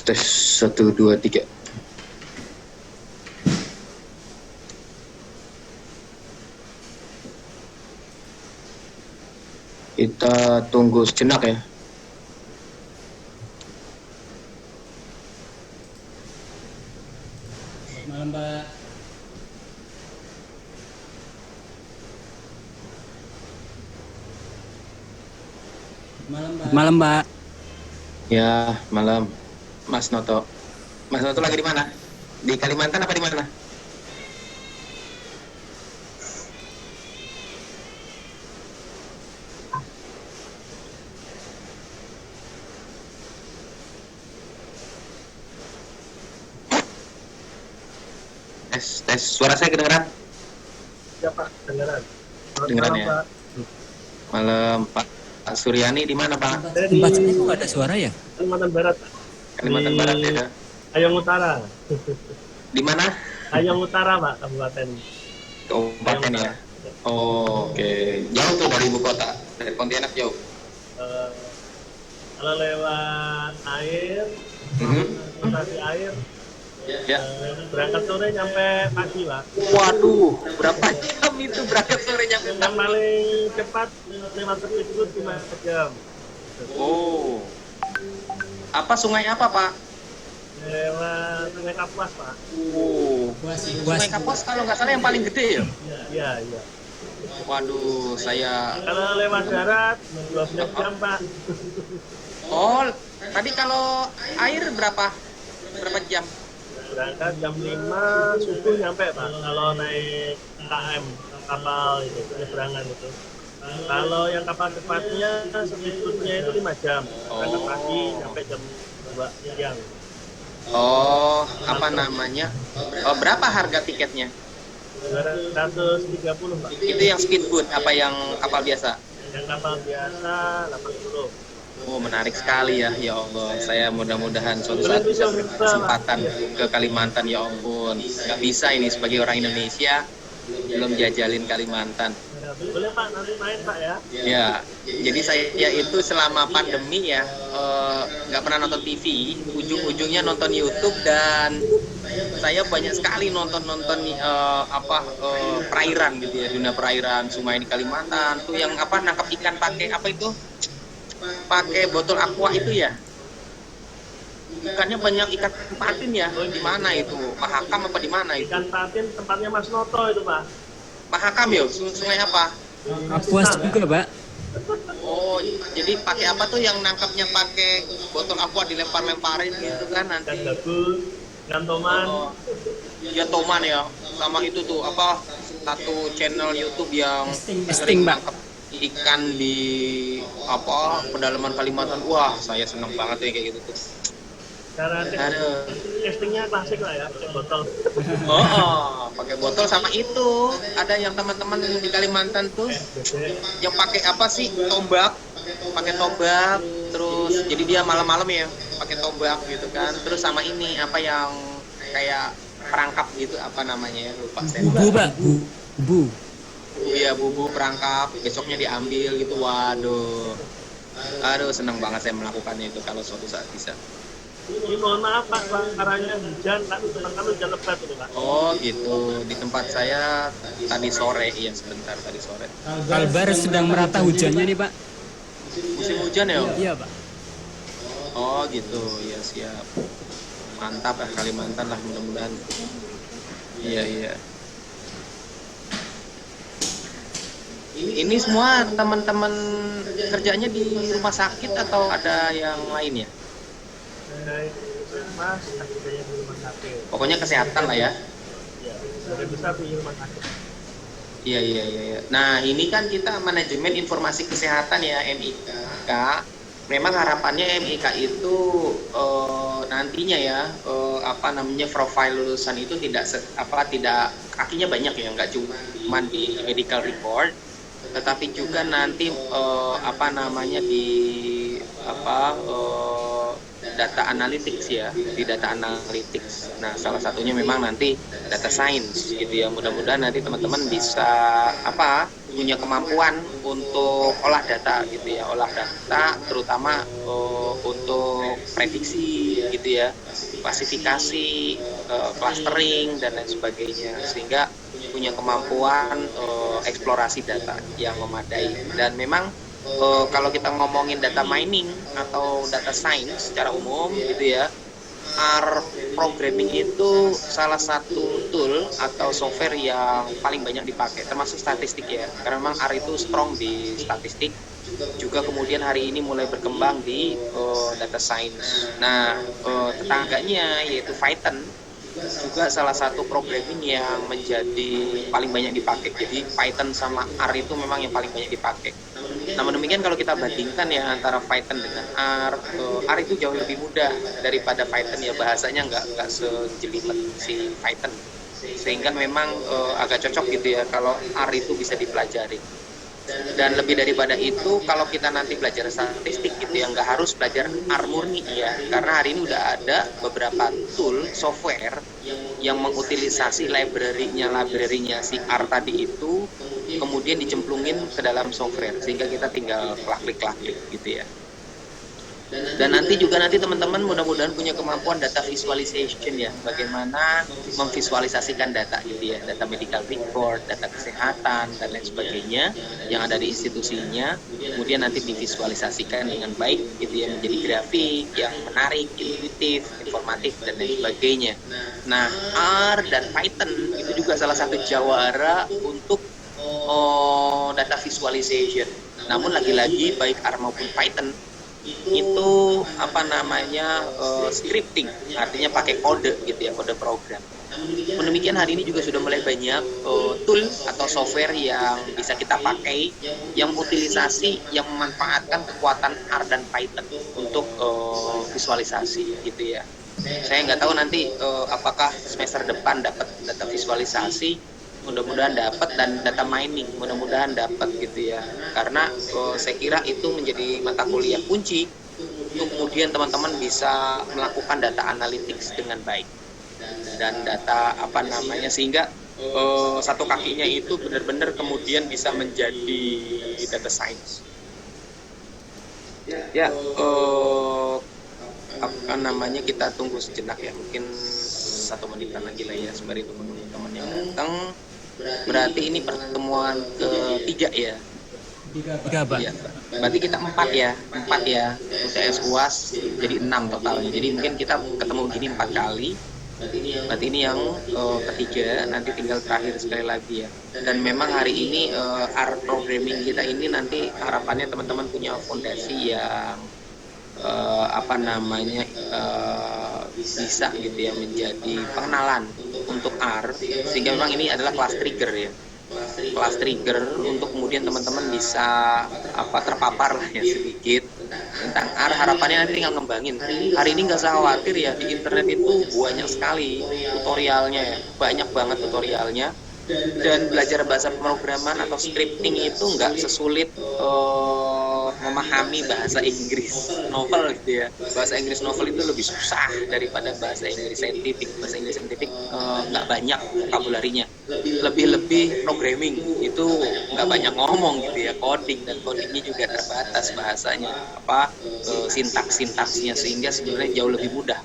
tes 1 2 3. Kita tunggu sejenak ya. Malam, Pak. Malam, Pak. Ya, malam. Mas Noto. Mas Noto lagi di mana? Di Kalimantan apa di mana? Tes. Suara saya kedengeran? Ya Pak, dengaran. Dengeran ya. Pak. Malam Pak Suryani di mana Pak? Tempat saya kok nggak ada suara ya? Kalimantan Barat. Pak. Kalimantan Di Barat ya. Ayong Utara. Di mana? Ayong Utara Pak, kabupaten. Kabupaten ya. Oh, oke. Jauh tuh dari ibu kota, dari Pontianak jauh. Eh, kalau lewat air, transportasi air, Ya. berangkat sore nyampe pagi Pak. Waduh, berapa jam itu berangkat sore nyampe Yang paling cepat lewat tersebut 5 jam. Oh. Apa sungai apa Pak? Lewat Sungai Kapuas Pak. Oh. Sungai Kapuas kalau nggak salah yang paling gede ya? Iya, iya. Waduh, saya. Kalau lewat darat 12 jam Pak. Oh, tadi kalau air berapa? Berapa jam? Berangkat jam 5 subuh nyampe Pak. Kalau naik KM kapal itu penyeberangan itu. Kalau yang kapal cepatnya speedboatnya itu 5 jam. Berangkat pagi nyampe jam 2 siang. Oh, apa namanya? Oh, berapa harga tiketnya? 230 Pak. Itu yang speedboat, apa yang kapal biasa? Yang kapal biasa 80. Oh, menarik sekali ya, ya Allah. Saya mudah-mudahan suatu saat bisa berkesempatan ke Kalimantan, ya ampun. Nggak bisa ini sebagai orang Indonesia, belum jajalin Kalimantan. Boleh Pak, nanti main Pak ya. Ya, jadi saya itu selama pandemi ya, nggak pernah nonton TV, ujung-ujungnya nonton YouTube dan saya banyak sekali nonton perairan gitu ya, dunia perairan, sungai di Kalimantan, tuh yang apa nangkap ikan pakai apa itu? Pakai botol aqua itu ya. Ikannya banyak ikan patin ya. Di mana itu? Mahakam apa di mana itu? Ikan patin tempatnya Mas Noto itu Pak. Mahakam ya? Sungai apa? Kapuas juga, Pak. Oh, jadi pakai apa tuh yang nangkapnya pakai botol aqua dilempar-lemparin gitu kan nanti. Ikan gabus, ikan toman. Oh, ya toman ya. Sama itu tuh apa? Satu channel YouTube yang Sting, Pak. nangkap ikan di apa pedalaman Kalimantan. Wah, saya seneng banget ya kayak gitu tuh. Cara castingnya klasik lah ya, pakai botol. Pakai botol sama itu. Ada yang teman-teman di Kalimantan tuh yang pakai apa sih? Tombak. Pakai tombak, terus jadi dia malam-malam ya pakai tombak gitu kan. Terus sama ini apa yang kayak perangkap gitu, apa namanya ya? Lupa saya. Bubu, Pak. Bubu. Iya, bubu perangkap, besoknya diambil gitu. Waduh. Aduh, seneng banget saya melakukannya itu kalau suatu saat bisa. Ini mohon maaf Pak, karena hujan, Pak. Tempat kami hujan lebat itu Pak. Oh gitu, di tempat saya tadi sore, iya sebentar tadi sore. Kalbar sedang merata hujannya nih, Pak. Musim hujan ya? Iya, Pak. Oh gitu, ya siap. Mantap ya Kalimantan lah mudah-mudahan. Iya. Ini semua teman-teman kerjanya di rumah sakit atau ada yang lain ya? Mas, kerjanya di rumah sakit. Pokoknya kesehatan lah ya. Iya, dari besar di rumah sakit. Iya. Nah, ini kan kita manajemen informasi kesehatan ya, MIK. Memang harapannya MIK itu nantinya ya profil lulusan itu tidak kakinya banyak ya, nggak cuma di medical report, tetapi juga nanti data analytics ya, di data analytics. Nah, salah satunya memang nanti data science gitu ya. Mudah-mudahan nanti teman-teman bisa punya kemampuan untuk olah data gitu ya, olah data terutama untuk prediksi gitu ya, klasifikasi, clustering dan lain sebagainya, sehingga punya kemampuan eksplorasi data yang memadai. Dan memang kalau kita ngomongin data mining atau data science secara umum gitu ya, R programming itu salah satu tool atau software yang paling banyak dipakai, termasuk statistik ya, karena memang R itu strong di statistik, juga kemudian hari ini mulai berkembang di data science. Nah, tetangganya yaitu Python juga salah satu programming yang menjadi paling banyak dipakai. Jadi Python sama R itu memang yang paling banyak dipakai. Namun demikian kalau kita bandingkan ya antara Python dengan R itu jauh lebih mudah daripada Python ya, bahasanya nggak sejelimet si Python, sehingga memang agak cocok gitu ya kalau R itu bisa dipelajari. Dan lebih daripada itu, kalau kita nanti belajar statistik gitu ya, nggak harus belajar R murni ya, karena hari ini udah ada beberapa tool software yang mengutilisasi library-nya si R tadi itu, kemudian dicemplungin ke dalam software, sehingga kita tinggal klik gitu ya. Dan nanti teman-teman mudah-mudahan punya kemampuan data visualization ya, bagaimana memvisualisasikan data gitu ya, data medical record, data kesehatan dan lain sebagainya yang ada di institusinya, kemudian nanti divisualisasikan dengan baik gitu ya, menjadi grafik yang menarik, intuitif, informatif dan lain sebagainya. Nah, R dan Python itu juga salah satu jawara untuk data visualization. Namun lagi-lagi baik R maupun Python itu scripting, artinya pakai kode gitu ya, kode program. Demikian hari ini juga sudah mulai banyak tool atau software yang bisa kita pakai yang utilisasi, yang memanfaatkan kekuatan R dan Python untuk visualisasi gitu ya. Saya nggak tahu nanti apakah semester depan dapat data visualisasi, mudah-mudahan dapat, dan data mining mudah-mudahan dapat gitu ya, karena saya kira itu menjadi mata kuliah kunci untuk kemudian teman-teman bisa melakukan data analytics dengan baik dan data sehingga satu kakinya itu benar-benar kemudian bisa menjadi data science ya. Kita tunggu sejenak ya, mungkin 1 menitan lagi lah ya, sembari itu teman-teman yang datang. Berarti ini pertemuan ketiga ya. Tiga, Pak. Ya, berarti kita 4 ya, UTS UAS jadi 6 totalnya. Jadi mungkin kita ketemu gini 4 kali. Berarti ini yang ketiga, nanti tinggal terakhir sekali lagi ya. Dan memang hari ini R programming kita ini nanti harapannya teman-teman punya fondasi yang bisa gitu ya, menjadi pengenalan untuk R, sehingga memang ini adalah kelas trigger ya, kelas trigger untuk kemudian teman-teman bisa terpapar lah ya sedikit tentang R. Harapannya nanti tinggal ngembangin. Hari ini nggak usah khawatir ya, di internet itu banyak sekali tutorialnya ya, banyak banget tutorialnya. Dan belajar bahasa pemrograman atau scripting itu nggak sesulit memahami bahasa Inggris novel gitu ya. Bahasa Inggris novel itu lebih susah daripada bahasa Inggris saintifik. Bahasa Inggris saintifik nggak banyak vokabularinya. Lebih programming itu nggak banyak ngomong gitu ya, coding, dan codingnya juga terbatas bahasanya, sintaks-sintaksnya, sehingga sebenarnya jauh lebih mudah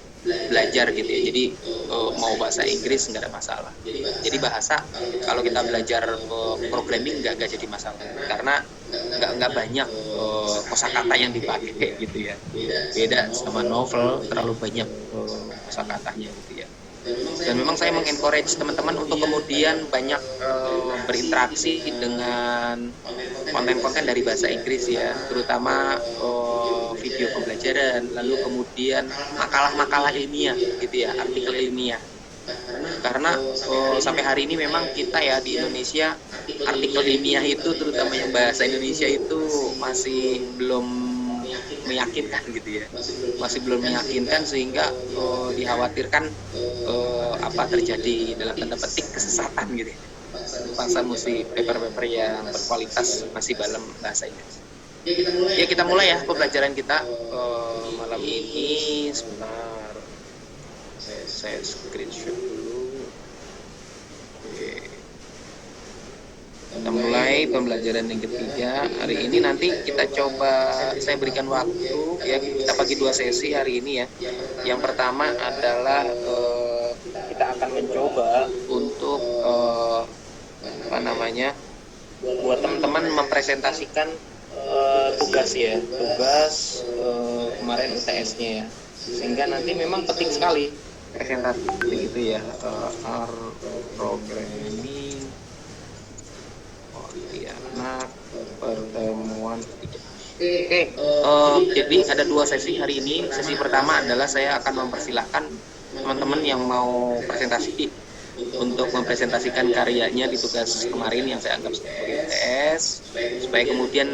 belajar gitu ya. Jadi mau bahasa Inggris nggak ada masalah. Jadi bahasa kalau kita belajar programming nggak jadi masalah, karena nggak banyak kosakata yang dipakai gitu ya. Beda sama novel, terlalu banyak kosakatanya gitu ya. Dan memang saya mengencourage teman-teman untuk kemudian banyak berinteraksi dengan konten-konten dari bahasa Inggris ya, terutama video pembelajaran, lalu kemudian makalah-makalah ilmiah gitu ya, artikel ilmiah. Karena sampai hari ini memang kita ya di Indonesia, artikel ilmiah itu terutama yang bahasa Indonesia itu masih belum meyakinkan gitu ya, masih belum meyakinkan, sehingga dikhawatirkan terjadi dalam tanda petik kesesatan gitu ya. Bangsa mesti paper-paper yang berkualitas masih dalam bahasa Inggris. Ya kita mulai ya pembelajaran kita malam ini. Sebentar, saya screenshot dulu. Oke. Kita mulai pembelajaran yang ketiga hari ini. Nanti kita coba, saya berikan waktu ya, kita bagi 2 sesi hari ini ya. Yang pertama adalah kita akan mencoba untuk buat teman-teman mempresentasikan tugas ya, kemarin UTS-nya ya, sehingga nanti memang penting sekali presentasi gitu ya. R programming anak pertemuan. Oke, jadi ada 2 sesi hari ini. Sesi pertama adalah saya akan mempersilahkan teman-teman yang mau presentasi untuk mempresentasikan karyanya di tugas kemarin yang saya anggap sebagai UTS, supaya kemudian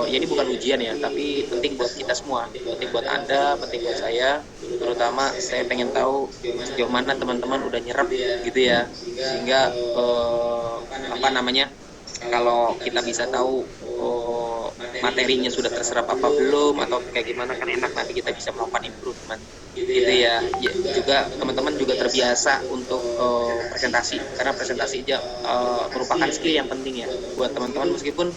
ya ini bukan ujian ya, tapi penting buat kita semua, penting buat Anda, penting buat saya, terutama saya pengen tahu sejauh mana teman-teman udah nyerap gitu ya, sehingga kalau kita bisa tahu materinya sudah terserap apa belum, atau kayak gimana, kan enak nanti kita bisa melakukan improvement gitu ya. Juga teman-teman juga terbiasa untuk presentasi, karena presentasi merupakan skill yang penting ya buat teman-teman, meskipun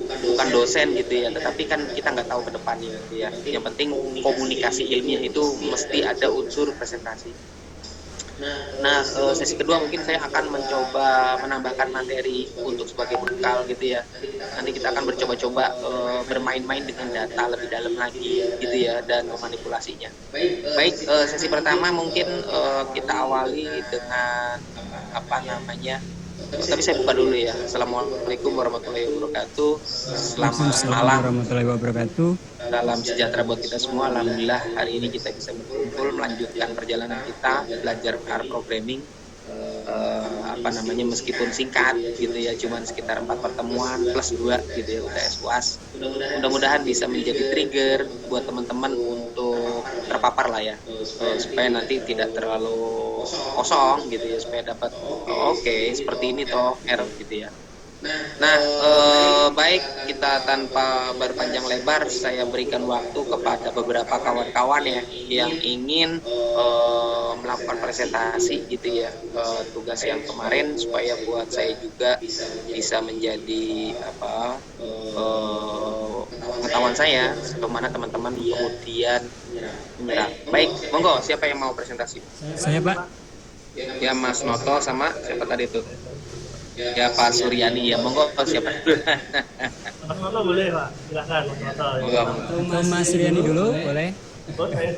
bukan dosen gitu ya, tetapi kan kita nggak tahu ke depannya gitu ya. Yang penting komunikasi ilmiah itu mesti ada unsur presentasi. Nah, sesi kedua mungkin saya akan mencoba menambahkan materi untuk sebagai bekal gitu ya. Nanti kita akan bercoba-coba bermain-main dengan data lebih dalam lagi gitu ya, dan memanipulasinya. Baik, sesi pertama mungkin kita awali dengan tapi saya buka dulu ya. Assalamualaikum warahmatullahi wabarakatuh. Selamat malam warahmatullahi wabarakatuh. Salam sejahtera buat kita semua. Alhamdulillah hari ini kita bisa berkumpul melanjutkan perjalanan kita belajar R programming. Meskipun singkat gitu ya, cuman sekitar 4 pertemuan plus 2 gitu ya UTS UAS. Mudah-mudahan bisa menjadi trigger buat teman-teman untuk terpapar lah ya, supaya nanti tidak terlalu kosong gitu ya, supaya dapat oke, seperti ini toh R gitu ya. Nah, baik, kita tanpa berpanjang lebar, saya berikan waktu kepada beberapa kawan-kawan ya yang ingin melakukan presentasi gitu ya, tugas yang kemarin, supaya buat saya juga bisa menjadi pengetahuan saya bagaimana teman-teman kemudian menyerap. Baik, monggo, siapa yang mau presentasi? Saya, Pak. Ya, Mas Noto sama siapa tadi itu? Ya, Pak Suryani, ya monggo, siapa dulu? Mas Noto boleh Pak, silakan Mas Noto. Atau Mas Riani dulu, boleh? Boleh.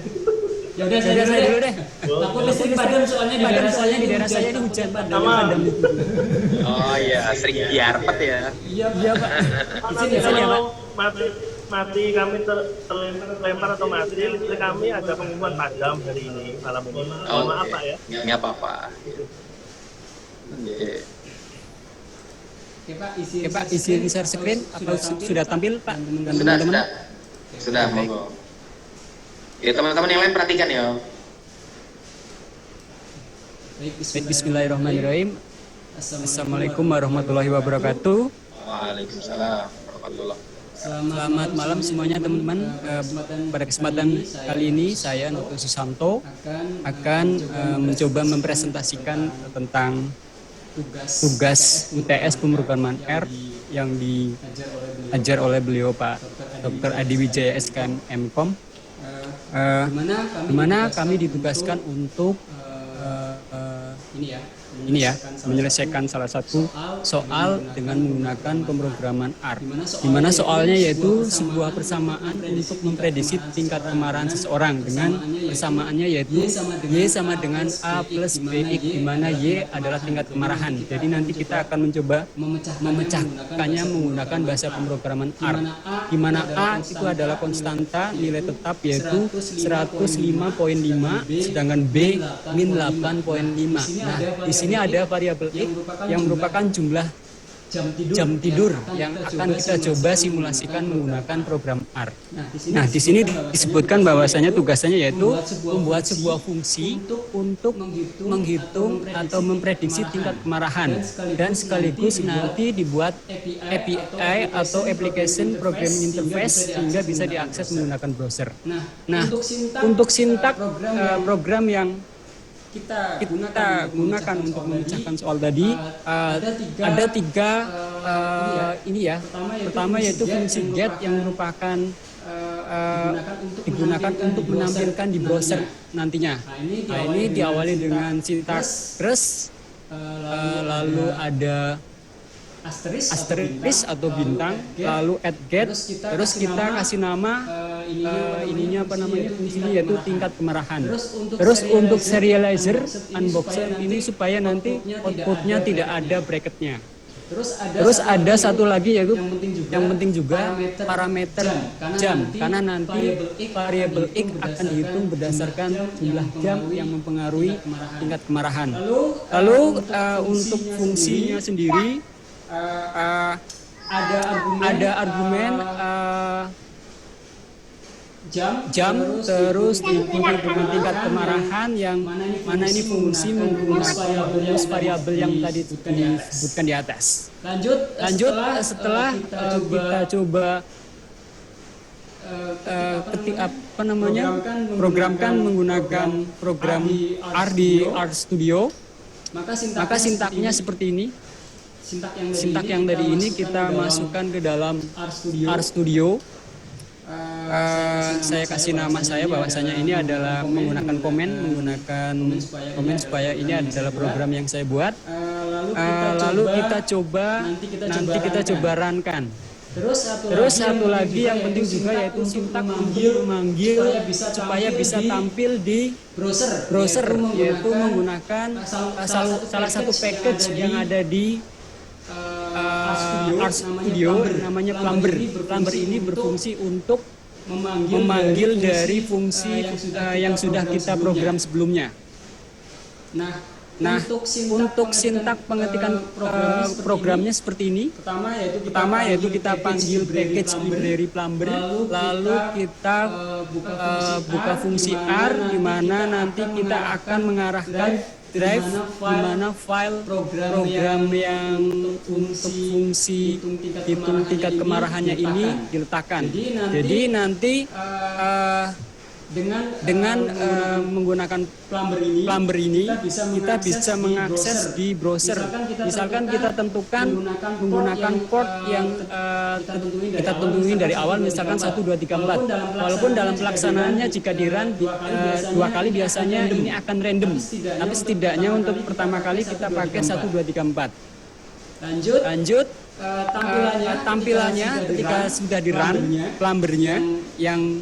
Ya udah, saya dulu deh. Aku Listrik padam soalnya di daerah saya ini hujan padam. Oh iya, sering diarpet ya. Iya Pak. Izin ya Pak. Mati kami terlempar atau mati, listrik kami ada pengumuman padam hari ini malam ini. Maaf Pak ya. Nggak apa-apa. Oke Pak, izin share screen atau sudah tampil Pak? Sudah, monggo. Ya, teman-teman yang lain perhatikan ya. Baik, bismillahirrahmanirrahim. Assalamualaikum warahmatullahi wabarakatuh. Waalaikumsalam warahmatullahi wabarakatuh. Selamat malam semuanya teman-teman. Pada kesempatan kali ini saya Noto Susanto akan mencoba mempresentasikan tentang tugas UTS pemrograman R yang diajar oleh beliau Pak Dr. Adi Wijaya SKM MKOM, di mana kami ditugaskan untuk ini ya, menyelesaikan salah satu soal dengan menggunakan pemrograman R, di mana soalnya yaitu sebuah persamaan untuk memprediksi tingkat kemarahan seseorang, dengan persamaannya yaitu Y sama dengan A plus BX, di mana Y adalah tingkat kemarahan. Jadi nanti kita akan mencoba memecahkannya menggunakan bahasa pemrograman R, di mana A itu adalah konstanta nilai tetap yaitu 105,5, sedangkan B min 8,5. Nah, di sini ada variabel X yang merupakan jumlah jam tidur yang akan kita coba simulasikan menggunakan program R. Nah, di sini disebutkan bahwasanya tugasnya yaitu membuat sebuah fungsi untuk menghitung atau memprediksi tingkat kemarahan dan sekaligus nanti dibuat API atau Application Programming Interface sehingga bisa diakses menggunakan browser. Nah, untuk sintak program yang kita gunakan untuk memecahkan soal tadi ada tiga ini ya. Pertama yaitu fungsi get yang merupakan digunakan untuk menampilkan di browser nantinya. Nah, ini diawali dengan sintaks lalu ada asterisk atau bintang, lalu add get, terus kita kasih nama ininya apa namanya fungsinya yaitu tingkat kemarahan. Terus untuk serializer unboxer ini supaya nanti outputnya tidak ada bracketnya. Terus ada satu lagi yaitu yang penting juga parameter jam, karena nanti variabel x akan dihitung berdasarkan jumlah jam yang mempengaruhi tingkat kemarahan. Lalu untuk fungsinya sendiri ada argumen jam terus diikuti dengan tingkat kemarahan yang mana ini fungsi menggunakan variabel yang tadi disebutkan di atas. Lanjut setelah kita coba programkan menggunakan program R di RStudio, maka sintaknya seperti ini. Sintak yang tadi ini kita masukkan ke dalam RStudio. Saya kasih nama saya bahwasanya ini adalah menggunakan komen supaya ini adalah program yang saya buat. Lalu kita coba nanti kita coba runkan. Terus satu lagi yang penting juga yaitu sintak memanggil supaya bisa tampil di browser yaitu menggunakan salah satu package yang ada di RStudio namanya Plumber. Plumber ini berfungsi untuk memanggil dari fungsi yang sudah kita program sebelumnya. Nah, untuk sintak pengetikan programnya seperti ini. Pertama yaitu kita panggil package library Plumber, lalu kita buka fungsi R di mana nanti kita akan mengarahkan drive di mana file program yang untuk fungsi hitung tingkat kemarahannya ini diletakkan. Jadi nanti dengan menggunakan Plumber ini kita bisa mengakses di browser. Misalkan kita tentukan menggunakan port yang kita tentuin dari awal, misalkan 1, 2, 3, 4. Walaupun dalam pelaksanaannya jika di run 2 kali biasanya ini akan random. Tapi setidaknya untuk pertama kali kita pakai 1, 2, 3, 4. Lanjut tampilannya ketika sudah di run Plumbernya yang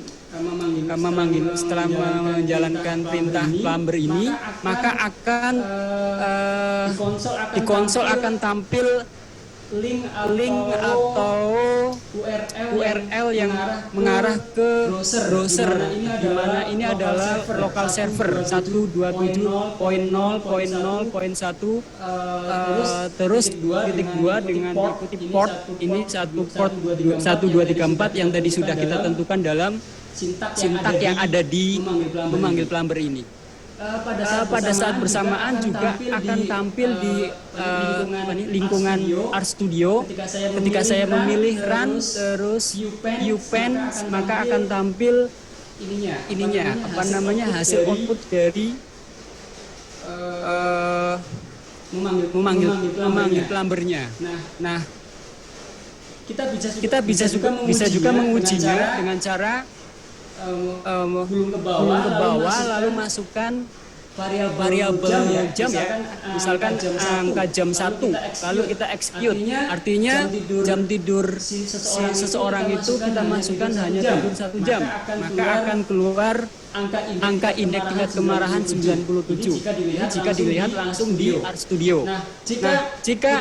memanggil setelah menjalankan perintah Plumber ini, maka akan di konsol akan tampil link atau URL yang mengarah ke browser di mana ini adalah local server 127.0.0.1 terus .2 dengan mengikuti port ini port 1, 2, 3, 4 yang tadi sudah kita tentukan dalam sintak yang ada di memanggil Plumber ini. Pada saat bersamaan juga akan tampil di lingkungan RStudio. Ketika saya memilih run terus upen, maka akan tampil ininya apa namanya hasil output dari memanggil Plumbernya. Nah, kita bisa juga mengujinya dengan cara gulung ke bawah lalu masukkan variabel jam ya, misalkan angka jam 1 lalu kita execute, artinya jam tidur seseorang itu kita masukkan hanya tidur 1 jam, maka akan keluar angka indeks tingkat kemarahan 97. Ini jika dilihat langsung di Art Studio. Nah, jika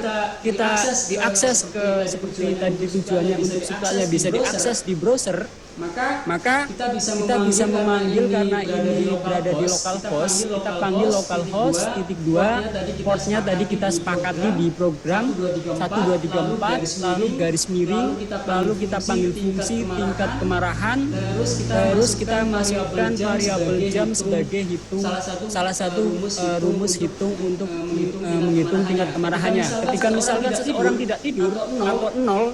kita diakses ke seperti tadi tujuannya untuk supaya bisa diakses di browser, maka kita bisa memanggil karena ini berada di localhost, kita panggil localhost .2, portnya tadi kita sepakati di program 1234, lalu garis miring, lalu kita panggil fungsi tingkat kemarahan, terus kita masukkan variabel jam sebagai salah satu rumus hitung untuk menghitung tingkat kemarahannya. Ketika misalkan seseorang tidak tidur atau 0,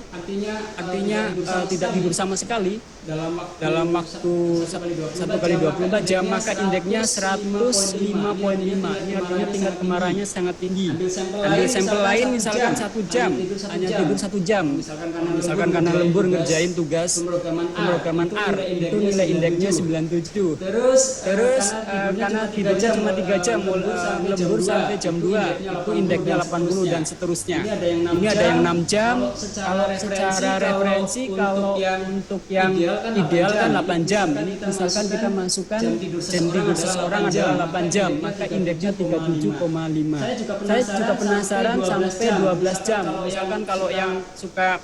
artinya tidak tidur sama sekali dalam waktu 1 kali 24 jam, maka indeksnya 105,5. Ini artinya tingkat kemarahannya sangat tinggi. Ambil sampel lain misalkan 1 jam, hanya tidur 1 jam, misalkan karena lembur ngerjain tugas pemrograman R, itu nilai indeksnya 97. Terus karena tidurnya cuma 3 jam, lembur sampai jam 2, itu indeksnya 80 dan seterusnya. Ini ada yang 6 jam. Kalau secara referensi, kalau untuk yang ideal kan 8 jam. Ini misalkan kita masukkan jam tidur seseorang adalah 8 jam, maka indeksnya 37,5. Saya juga penasaran sampai 12 jam. Misalkan kalau yang suka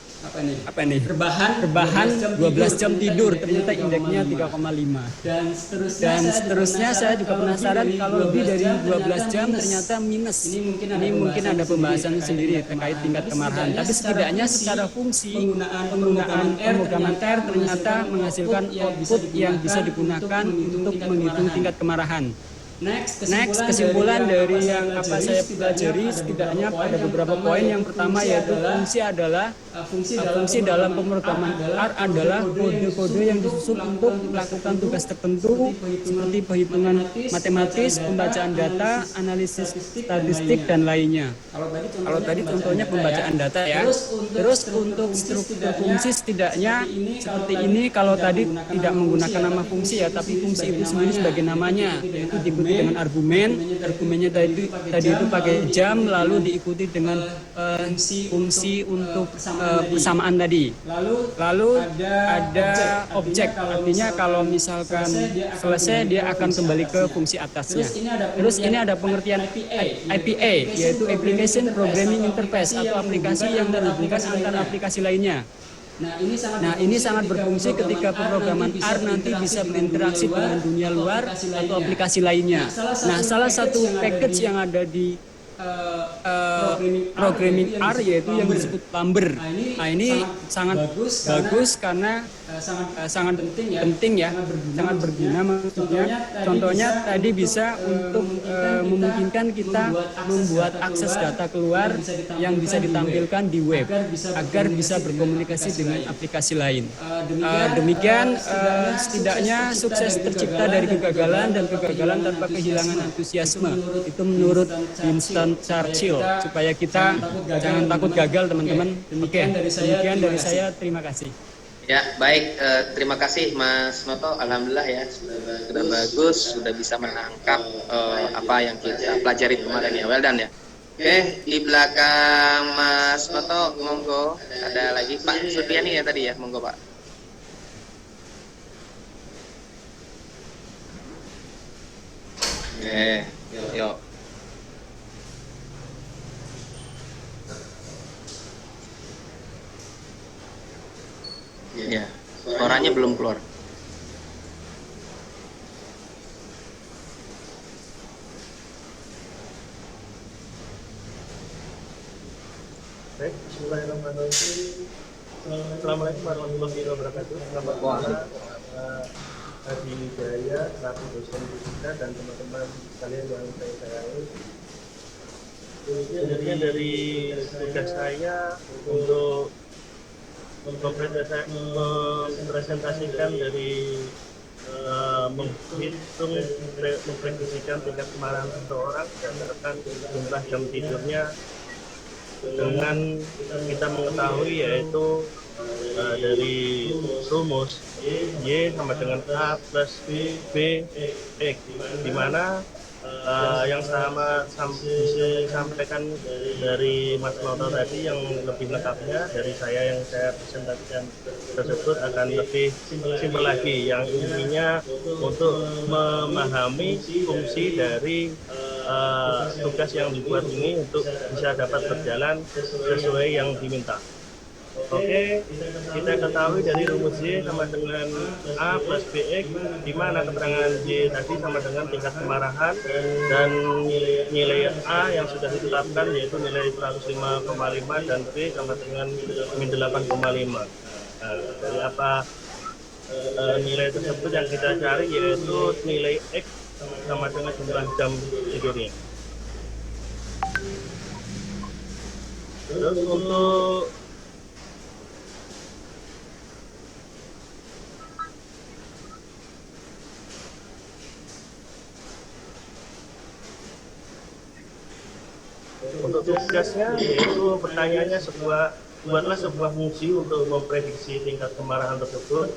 rebahan 12 jam tidur, ternyata indeksnya 3,5. Dan seterusnya saya juga penasaran kalau lebih dari 12 jam ternyata minus. Ini mungkin ada pembahasan sendiri terkait tingkat kemarahan. Tapi setidaknya secara fungsi penggunaan pemrograman R ternyata menghasilkan output yang bisa digunakan untuk menghitung tingkat kemarahan. Next, kesimpulan dari yang apa saya pelajari setidaknya pada beberapa poin. Yang pertama yaitu fungsi dalam pemrograman R adalah kode-kode yang disusun untuk melakukan tugas tertentu seperti perhitungan matematis, pembacaan data, analisis statistik dan lainnya. Kalau tadi contohnya pembacaan data ya. Terus untuk struktur fungsi setidaknya seperti ini. Kalau tadi tidak menggunakan nama fungsi ya, tapi fungsi itu sendiri sebagai namanya, yaitu diikuti dengan argumennya tadi itu pakai jam, lalu diikuti dengan fungsi untuk persamaan tadi. Lalu ada objek, artinya kalau misalkan selesai dia akan kembali ke fungsi atasnya. Terus ini ada pengertian IPA, yaitu Application Programming Interface, atau aplikasi yang menghubungkan antara aplikasi lainnya. Nah, ini sangat berfungsi ketika pemrograman R nanti bisa berinteraksi dengan dunia luar atau aplikasi lainnya. Nah, salah satu package yang ada di programming R yaitu yang disebut Plumber. Nah, ini sangat bagus karena sangat penting ya, sangat berguna maksudnya. Contohnya tadi bisa untuk memungkinkan kita membuat akses data keluar yang bisa ditampilkan di web agar bisa berkomunikasi dengan aplikasi lain. Demikian setidaknya sukses tercipta dari kegagalan dan kegagalan tanpa kehilangan antusiasme. Itu menurut Winston Churchill, supaya kita jangan takut gagal, teman-teman. Demikian dari saya, terima kasih. Ya, baik, terima kasih Mas Noto. Alhamdulillah ya, sudah bagus, sudah bisa menangkap apa yang kita pelajari kemarin ya. Well done ya. Oke, di belakang Mas Noto, monggo. Ada lagi Pak Supriani ya tadi ya, monggo Pak. Yuk. Ya, suaranya belum keluar. Baik, bismillahirrahmanirrahim. Assalamualaikum warahmatullahi wabarakatuh. Selamat malam, Adi Wijaya, selaku dosen fisika dan teman-teman sekalian yang saya sayangi. Sebenarnya dari tugas saya untuk mempresentasikan dari menghitung, memprediksikan tingkat kemarahan seseorang berdasarkan jumlah jam tidurnya dengan kita mengetahui yaitu dari rumus Y sama dengan A plus B X, di mana yang disampaikan dari Mas Noto tadi yang lebih lengkapnya dari saya yang saya presentasikan tersebut akan lebih simpel lagi, yang intinya untuk memahami fungsi dari tugas yang dibuat ini untuk bisa dapat berjalan sesuai yang diminta. Oke, kita ketahui dari rumus Y sama dengan A plus BX, di mana keterangan Y tadi sama dengan tingkat kemarahan, dan nilai A yang sudah ditetapkan yaitu nilai 105,5 dan B sama dengan min 8,5. Nah, dari apa nilai tersebut yang kita cari yaitu nilai X sama dengan jumlah jam tidurnya. Terus untuk tugasnya yaitu pertanyaannya buatlah sebuah fungsi untuk memprediksi tingkat kemarahan tersebut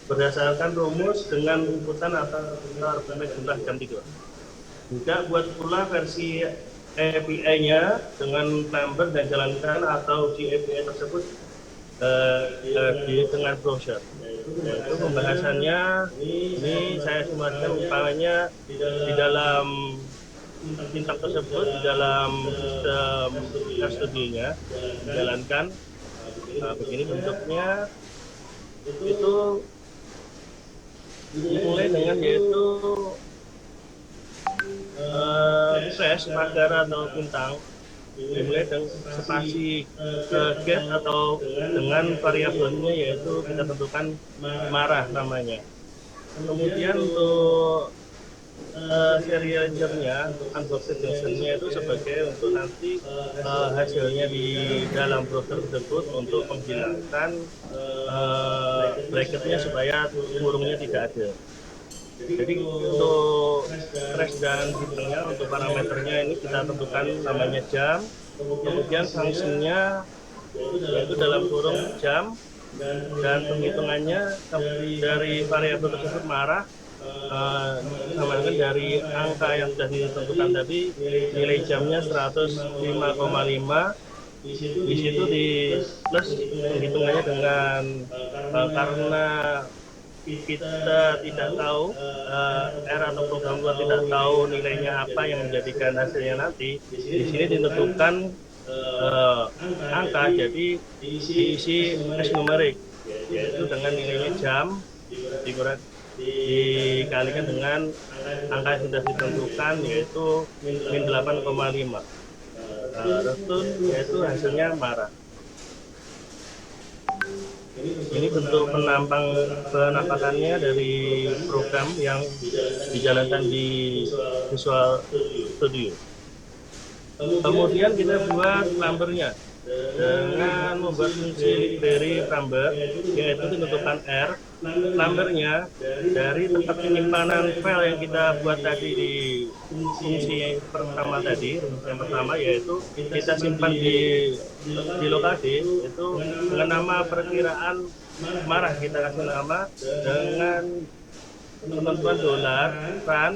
berdasarkan rumus dengan inputan atau argumen jumlah jam tidur. Juga buat pula versi API-nya dengan number dan jalankan atau di API tersebut dengan browser. Yaitu pembahasannya ini saya simulasikan umpamanya di dalam tingkat tersebut, di dalam sistem studinya dijalankan. Begini bentuknya, itu dimulai dengan yaitu slash pagar atau bintang, dimulai dengan spasi get atau dengan variabelnya yaitu kita tentukan marah namanya. Kemudian untuk serializernya, untuk unboxed junctionnya itu sebagai untuk nanti hasilnya di dalam browser tersebut untuk menghilangkan bracketnya supaya kurungnya tidak ada. Jadi untuk crash dan bintangnya, untuk parameternya ini kita tentukan namanya jam, kemudian fungsinya yaitu dalam kurung jam, dan penghitungannya dari variabel tersebut marah sama dengan dari angka yang sudah ditentukan tadi, nilai jamnya 105,5. Di situ di plus penghitungannya dengan karena kita tidak tahu R atau program luar tidak tahu nilainya apa yang menjadikan hasilnya nanti. Di sini ditentukan angka, jadi diisi hash numerik, yaitu dengan nilainya jam dikalikan dengan angka yang sudah ditentukan yaitu min 8,5. Retun yaitu hasilnya marah. Ini bentuk penampakannya dari program yang dijalankan di Visual Studio. Kemudian kita buat numbernya dengan membuat fungsi library number, yaitu ditentukan R. Numbernya dari tempat penyimpanan file yang kita buat tadi di fungsi pertama tadi, yang pertama yaitu kita simpan di lokasi itu dengan nama perkiraan marah, kita kasih nama dengan penentuan $run,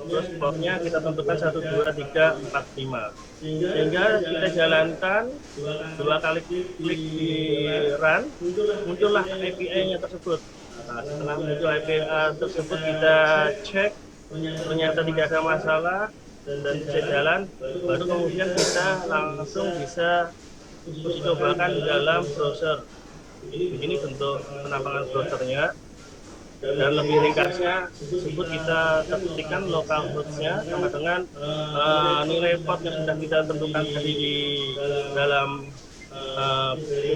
terus portnya kita tentukan 12345, sehingga kita jalankan dua kali klik di run, muncullah API-nya tersebut. Nah, setelah muncul API tersebut kita cek, ternyata tidak ada masalah dan bisa jalan, baru kemudian kita langsung bisa uji cobakan di dalam browser. Begini bentuk penampakan browsernya. Dan lebih ringkasnya tersebut kita ketikkan local hostnya sama dengan nilai port yang sudah kita tentukan tadi di dalam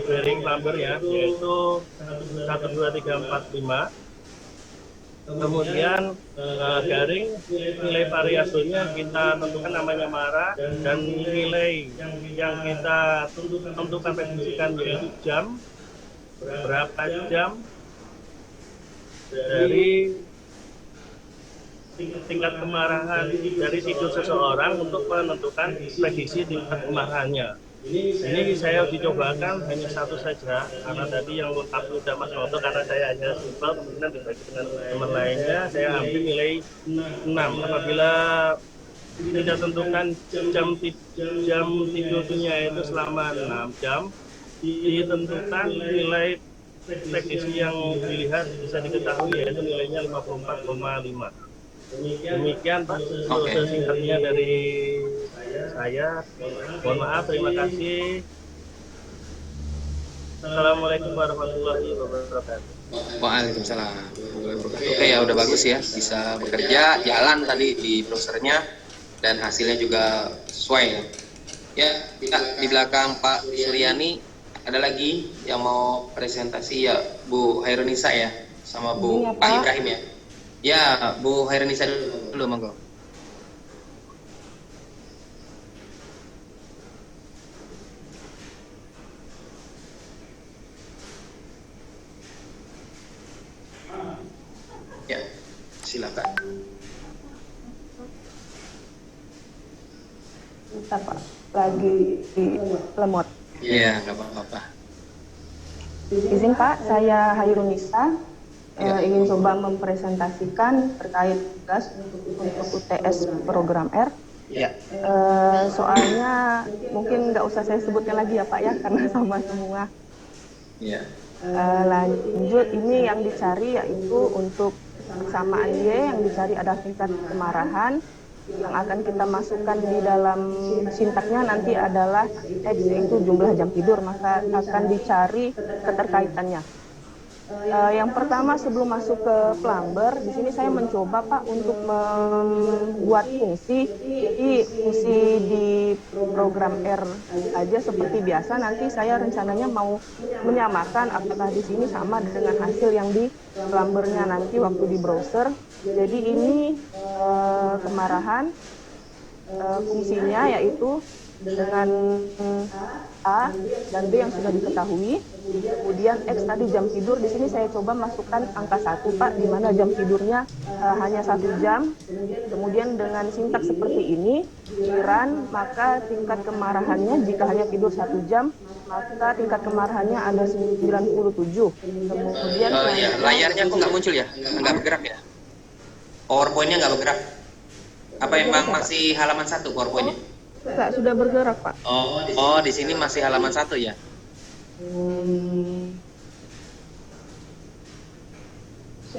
bearing number ya, yaitu 12345. Kemudian garing nilai variabelnya kita tentukan namanya marah, dan nilai yang kita tentukan prediksikan yaitu jam, berapa jam dari tingkat kemarahan dari tidur seseorang untuk menentukan prediksi tingkat kemarahannya. Ini saya dicobakan hanya satu saja, karena tadi yang lengkap sudah Mas Noto, karena saya hanya simpel, kemudian dibagi dengan teman lainnya saya ambil nilai 6. Apabila kita tentukan jam tidurnya itu selama 6 jam, ditentukan nilai prediksi yang dilihat bisa diketahui yaitu nilainya 54,5. Demikian Pak, sesingkatnya dari saya. Mohon maaf, terima kasih. Assalamualaikum warahmatullahi wabarakatuh. Waalaikumsalam. Oke ya, udah bagus ya, bisa bekerja, jalan tadi di browsernya dan hasilnya juga sesuai ya. Ya, di belakang Pak Suryani ada lagi yang mau presentasi ya, Bu Hairunisa ya, sama Bu Pak Ibrahim ya. Ya, Bu Hairunisa dulu monggo. Ya, silakan. Bentar Pak, lagi di lemot. Iya, nggak apa-apa. Izin Pak, saya Hairunisa, ingin coba mempresentasikan terkait tugas untuk UTS program R. Ya. Soalnya mungkin nggak usah saya sebutkan lagi ya Pak ya, karena sama semua. Ya. Lanjut, ini yang dicari yaitu untuk persamaan Y, yang dicari adalah tingkat kemarahan. Yang akan kita masukkan di dalam sintaknya nanti adalah X, yaitu jumlah jam tidur, maka akan dicari keterkaitannya. Yang pertama sebelum masuk ke Plumber, di sini saya mencoba Pak untuk membuat fungsi. Jadi fungsi di program R aja seperti biasa. Nanti saya rencananya mau menyamakan apakah di sini sama dengan hasil yang di Plumbernya nanti waktu di browser. Jadi ini kemarahan, fungsinya yaitu dengan A dan B yang sudah diketahui. Kemudian X tadi jam tidur, di sini saya coba masukkan angka 1 Pak, di mana jam tidurnya hanya 1 jam. Kemudian dengan sintaks seperti ini, giliran maka tingkat kemarahannya jika hanya tidur 1 jam, maka tingkat kemarahannya ada 97. Kemudian Ya, layarnya kok nggak muncul ya? Nggak bergerak ya? PowerPoint-nya nggak bergerak? Apa emang masih halaman 1 PowerPoint-nya? Enggak, sudah bergerak Pak. Oh, di sini masih halaman 1 ya?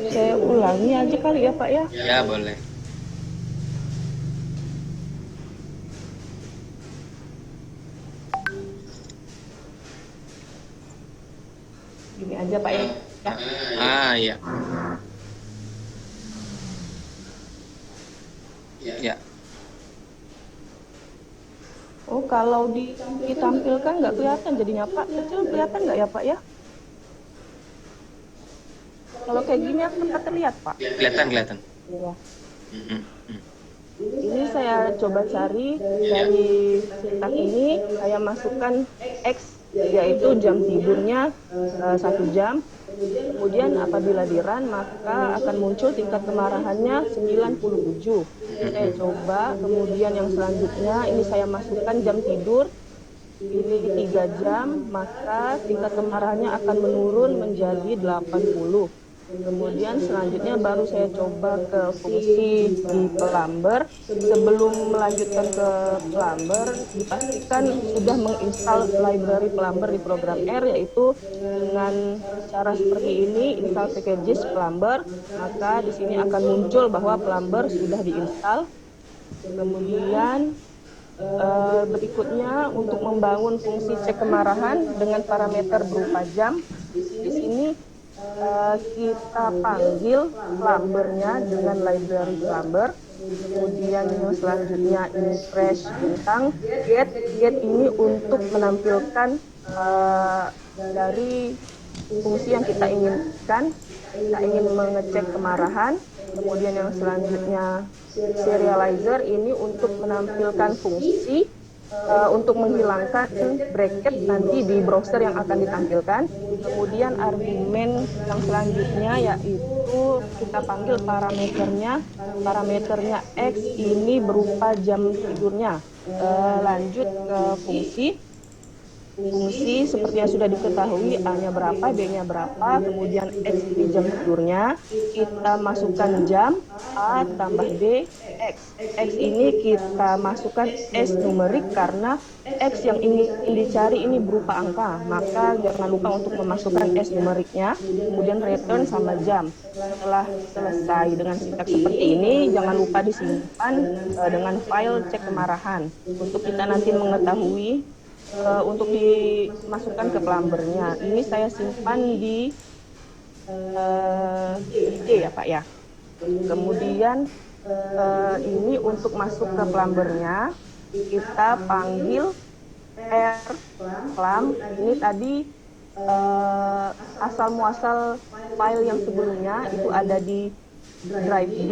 Saya ulangi aja kali ya Pak ya. Ya, boleh. Gini aja Pak ya. Iya. Ya. Oh, kalau ditampilkan nggak kelihatan jadinya Pak. Kecil kelihatan nggak ya Pak ya? Kalau kayak gini aku tempat terlihat Pak. Kelihatan. Ya. Mm-mm. Ini saya coba cari dari sintak ini, saya masukkan X, yaitu jam tidurnya 1 jam. Kemudian apabila di-run maka akan muncul tingkat kemarahannya 97. Saya coba, kemudian yang selanjutnya ini saya masukkan jam tidur ini 3 jam, maka tingkat kemarahannya akan menurun menjadi 80. Kemudian selanjutnya baru saya coba ke fungsi di Plumber. Sebelum melanjutkan ke Plumber, dipastikan sudah menginstal library Plumber di program R, yaitu dengan cara seperti ini, install packages Plumber, maka di sini akan muncul bahwa Plumber sudah diinstal. Kemudian berikutnya untuk membangun fungsi cek kemarahan dengan parameter berupa jam. Di sini kita panggil Plumbernya dengan library Plumber. Kemudian yang selanjutnya ini fresh bintang get ini untuk menampilkan dari fungsi yang kita inginkan. Kita ingin mengecek kemarahan. Kemudian yang selanjutnya serializer ini untuk menampilkan fungsi untuk menghilangkan bracket nanti di browser yang akan ditampilkan. Kemudian argumen yang selanjutnya yaitu kita panggil parameternya X ini berupa jam tidurnya. Lanjut ke fungsi. fungsi seperti yang sudah diketahui, A-nya berapa, B-nya berapa, kemudian X di jam tidurnya, kita masukkan jam, A tambah B, X. X ini kita masukkan S numerik karena X yang ingin dicari ini berupa angka, maka jangan lupa untuk memasukkan S numeriknya, kemudian return sama jam. Setelah selesai dengan sintaks seperti ini, jangan lupa disimpan dengan file cek kemarahan, untuk kita nanti mengetahui untuk dimasukkan ke plumbernya. Ini saya simpan di D ya Pak ya. Kemudian ini untuk masuk ke plumbernya, kita panggil R plum. Ini tadi asal muasal file yang sebelumnya itu ada di drive D.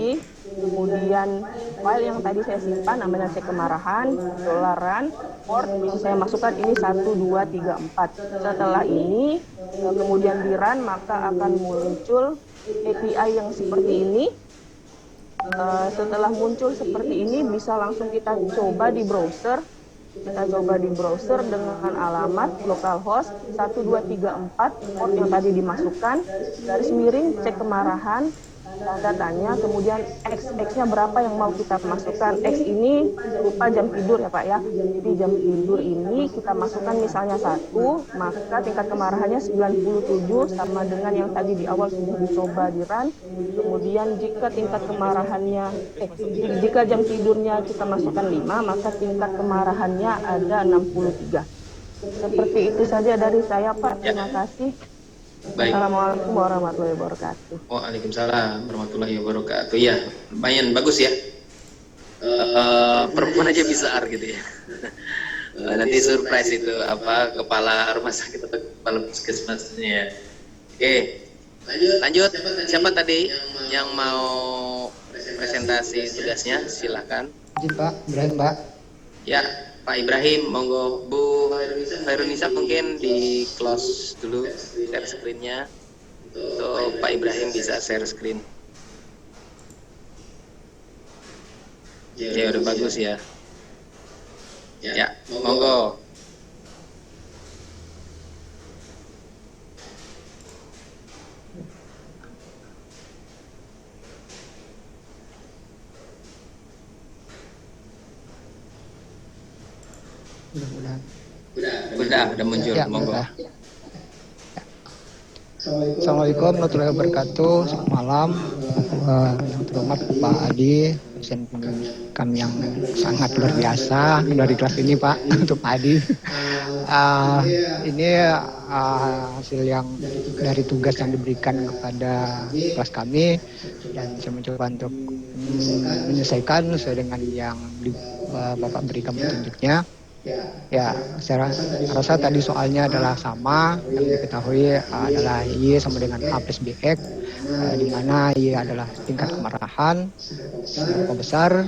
Kemudian file yang tadi saya simpan namanya cek kemarahan, $run, port yang saya masukkan ini 1, 2, 3, 4. Setelah ini kemudian di run, maka akan muncul API yang seperti ini. Setelah muncul seperti ini bisa langsung kita coba di browser. Kita coba di browser dengan alamat localhost 1234, port yang tadi dimasukkan, garis miring cek kemarahan, tanda tanya, kemudian X-nya berapa yang mau kita masukkan. X ini berupa jam tidur ya Pak ya. Jadi jam tidur ini kita masukkan misalnya 1, maka tingkat kemarahannya 97 sama dengan yang tadi di awal sudah dicoba di run. Kemudian jika tingkat kemarahannya jika jam tidurnya kita masukkan 5, maka tingkat kemarahannya ada 63. Seperti itu saja dari saya Pak. Terima kasih. Baik. Assalamualaikum warahmatullahi wabarakatuh. Waalaikumsalam warahmatullahi wabarakatuh. Ya, lumayan bagus ya. Perempuan aja bisa R gitu ya. Nanti surprise itu apa kepala rumah sakit atau kepala puskesmasnya. Oke, lanjut. Siapa tadi yang mau presentasi tugasnya? Silakan. Izin Pak, Ibrahim Pak. Ya, Pak Ibrahim, monggo. Bu Hairunisa mungkin di close dulu share screen-nya. Untuk Pak Ibrahim bisa share screen. Ya, udah bagus ya. Ya, monggo. Mudah-mudahan. Udah muncul, Ya, monggo. mudah. Assalamualaikum warahmatullahi wabarakatuh. Selamat malam. Yang terhormat Pak Adi, dosen kami yang sangat luar biasa dari kelas ini Pak, untuk Pak Adi. Ini hasil yang dari tugas yang diberikan kepada kelas kami, dan saya mencoba untuk menyelesaikan sesuai dengan yang Bapak berikan petunjuknya. Ya, saya rasa tadi soalnya adalah sama, yang diketahui adalah Y sama dengan A plus BX, di mana Y adalah tingkat kemarahan seberapa besar,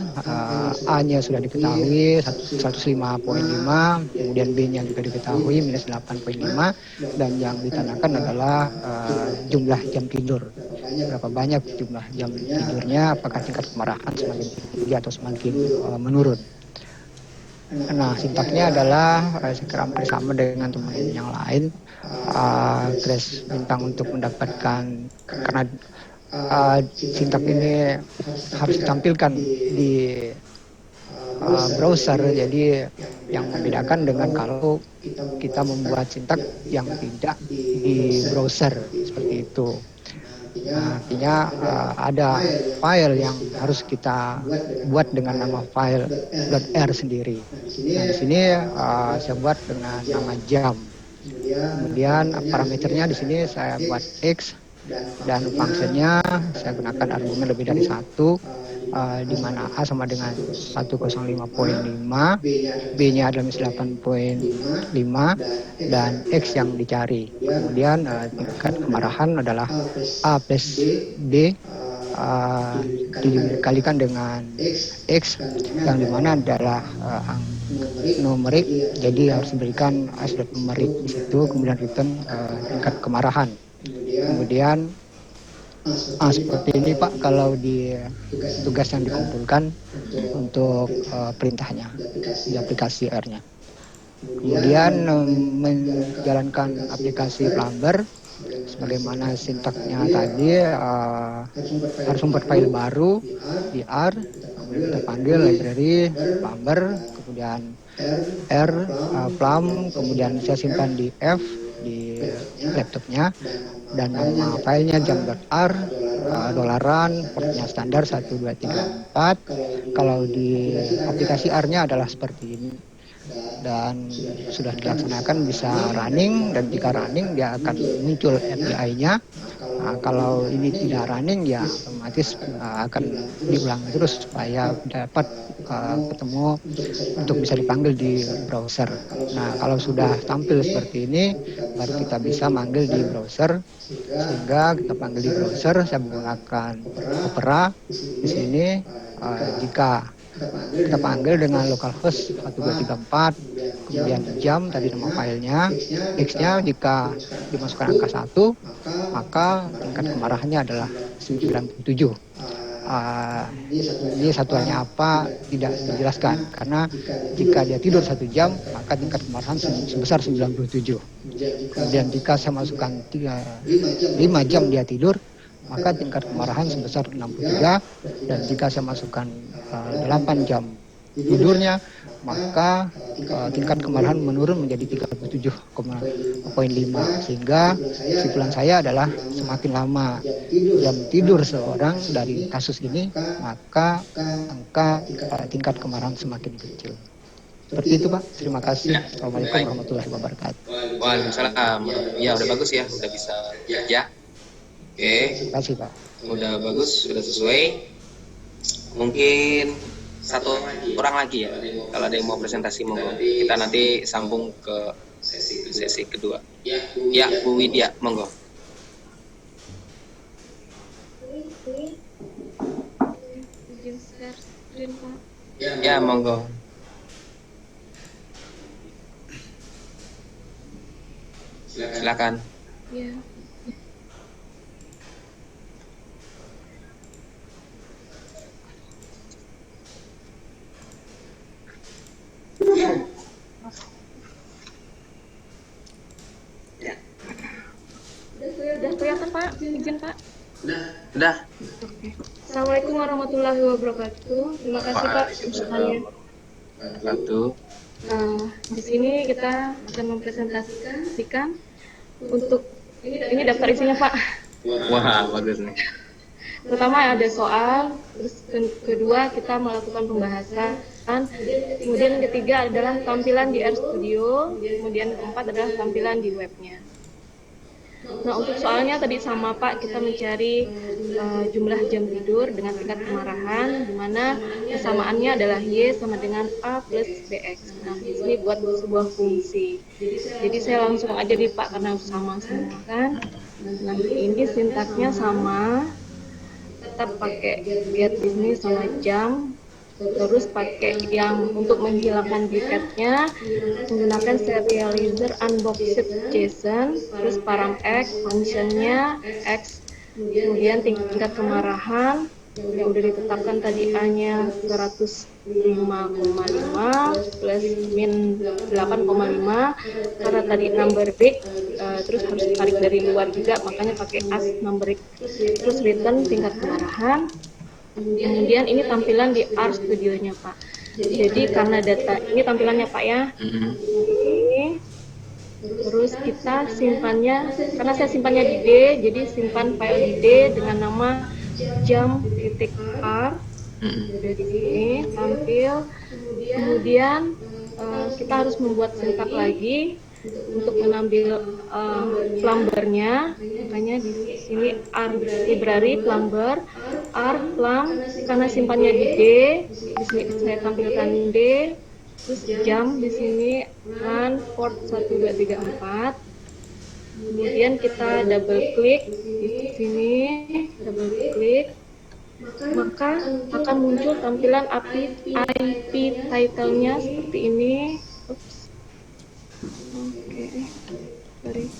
A-nya sudah diketahui 105,5, kemudian B-nya juga diketahui minus 8,5, dan yang ditanyakan adalah jumlah jam tidur, berapa banyak jumlah jam tidurnya, apakah tingkat kemarahan semakin tinggi atau semakin menurun. Nah, sintaknya adalah saya hampir sama dengan teman yang lain. Grace bintang untuk mendapatkan, karena sintak ini harus ditampilkan di browser. Jadi yang membedakan dengan kalau kita membuat sintak yang tidak di browser seperti itu. Nah, artinya ada file yang harus kita buat dengan nama file .r sendiri. Nah, di sini saya buat dengan nama jam. Kemudian parameternya di sini saya buat x, dan fungsinya saya gunakan argumen lebih dari 1, di mana A sama dengan 105,5, B-nya adalah 8,5, dan X yang dicari. Kemudian tingkat kemarahan adalah A plus B dikalikan dengan X, yang dimana adalah numerik, jadi harus diberikan sudah numerik di situ, kemudian return tingkat kemarahan. Kemudian seperti ini Pak kalau di tugas yang dikumpulkan untuk perintahnya di aplikasi R-nya. Kemudian menjalankan aplikasi Plumber sebagaimana sintaknya tadi, harus membuat file baru di R, kemudian kita panggil library Plumber, kemudian R plum, kemudian saya simpan di F di laptopnya, dan nama filenya jam.r, dolaran, portnya standar 1234. Kalau di aplikasi R-nya adalah seperti ini, dan sudah dilaksanakan bisa running, dan jika running dia akan muncul API-nya. Kalau ini tidak running ya otomatis akan diulang terus supaya dapat ketemu untuk bisa dipanggil di browser. Nah, kalau sudah tampil seperti ini baru kita bisa manggil di browser, sehingga kita panggil di browser. Saya menggunakan Opera di sini. Jika kita panggil dengan localhost 1234, kemudian jam tadi nama filenya, X-nya jika dimasukkan angka 1, maka tingkat kemarahannya adalah 97. Ini satuannya apa tidak dijelaskan, karena jika dia tidur 1 jam maka tingkat kemarahan sebesar 97. Kemudian jika saya masukkan 5 jam dia tidur, maka tingkat kemarahan sebesar 63, dan jika saya masukkan 8 jam tidurnya, maka tingkat kemarahan menurun menjadi 37,5, sehingga kesimpulan saya adalah semakin lama jam tidur seorang dari kasus ini, maka angka tingkat kemarahan semakin kecil. Seperti itu, Pak. Terima kasih. Assalamualaikum warahmatullahi wabarakatuh. Waalaikumsalam. Ya udah bagus ya, udah bisa ya. Oke. Terima kasih, Pak. Udah bagus, udah sesuai. Mungkin satu orang lagi ya, kalau ada yang mau presentasi monggo. Kita nanti sambung ke sesi kedua. Ya, Bu Widya, monggo. Ya, monggo. Silakan. Ya. Udah kelihatan Pak, izin Pak. Udah. Oke. Assalamualaikum warahmatullahi wabarakatuh. Terima kasih Pak usulannya. Satu. Di sini kita akan mempresentasikan untuk ini daftar isinya Pak. Wah, bagus nih. Pertama ada soal, terus kedua kita melakukan pembahasan, kemudian ketiga adalah tampilan di RStudio, kemudian keempat adalah tampilan di webnya. Nah, untuk soalnya tadi sama Pak, kita mencari jumlah jam tidur dengan tingkat kemarahan, di mana persamaannya adalah Y sama dengan A plus BX. Nah, di sini buat sebuah fungsi. Jadi saya langsung aja nih Pak, karena sama semua kan. Nah, ini sintaknya sama, tetap pakai get di sini sama jam. Terus pakai yang untuk menghilangkan duplicate-nya menggunakan serializer unboxed JSON, terus param x, function-nya x, kemudian tingkat kemarahan yang udah ditetapkan tadi A-nya 105,5 plus min 8,5, karena tadi number big, terus harus ditarik dari luar juga, makanya pakai as number big, terus return tingkat kemarahan. Kemudian ini tampilan di RStudio-nya Pak. Jadi karena data ini tampilannya Pak ya. Ini. Terus kita simpannya, karena saya simpannya di D, jadi simpan file di D dengan nama jam.r. Dari sini tampil. Kemudian kita harus membuat sintak lagi untuk mengambil plumbernya, makanya di sini R library plumber, R plum, karena simpannya di D, di sini saya tampilkan D, terus jam di sini run port 1234. Kemudian kita double klik di sini, double klik, maka akan muncul tampilan IP title-nya seperti ini. Oke, sorry.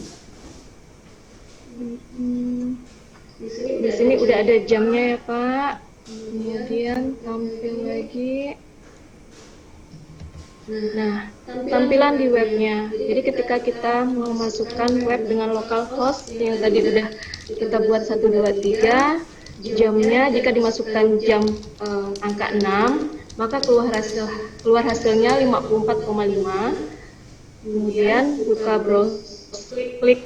Di sini udah ada jamnya ya Pak. Kemudian tampil lagi. Nah, tampilan di webnya. Jadi ketika kita memasukkan web dengan localhost yang tadi udah kita buat 123, jamnya jika dimasukkan jam angka 6, maka keluar hasilnya 54,5. Kemudian buka browser, klik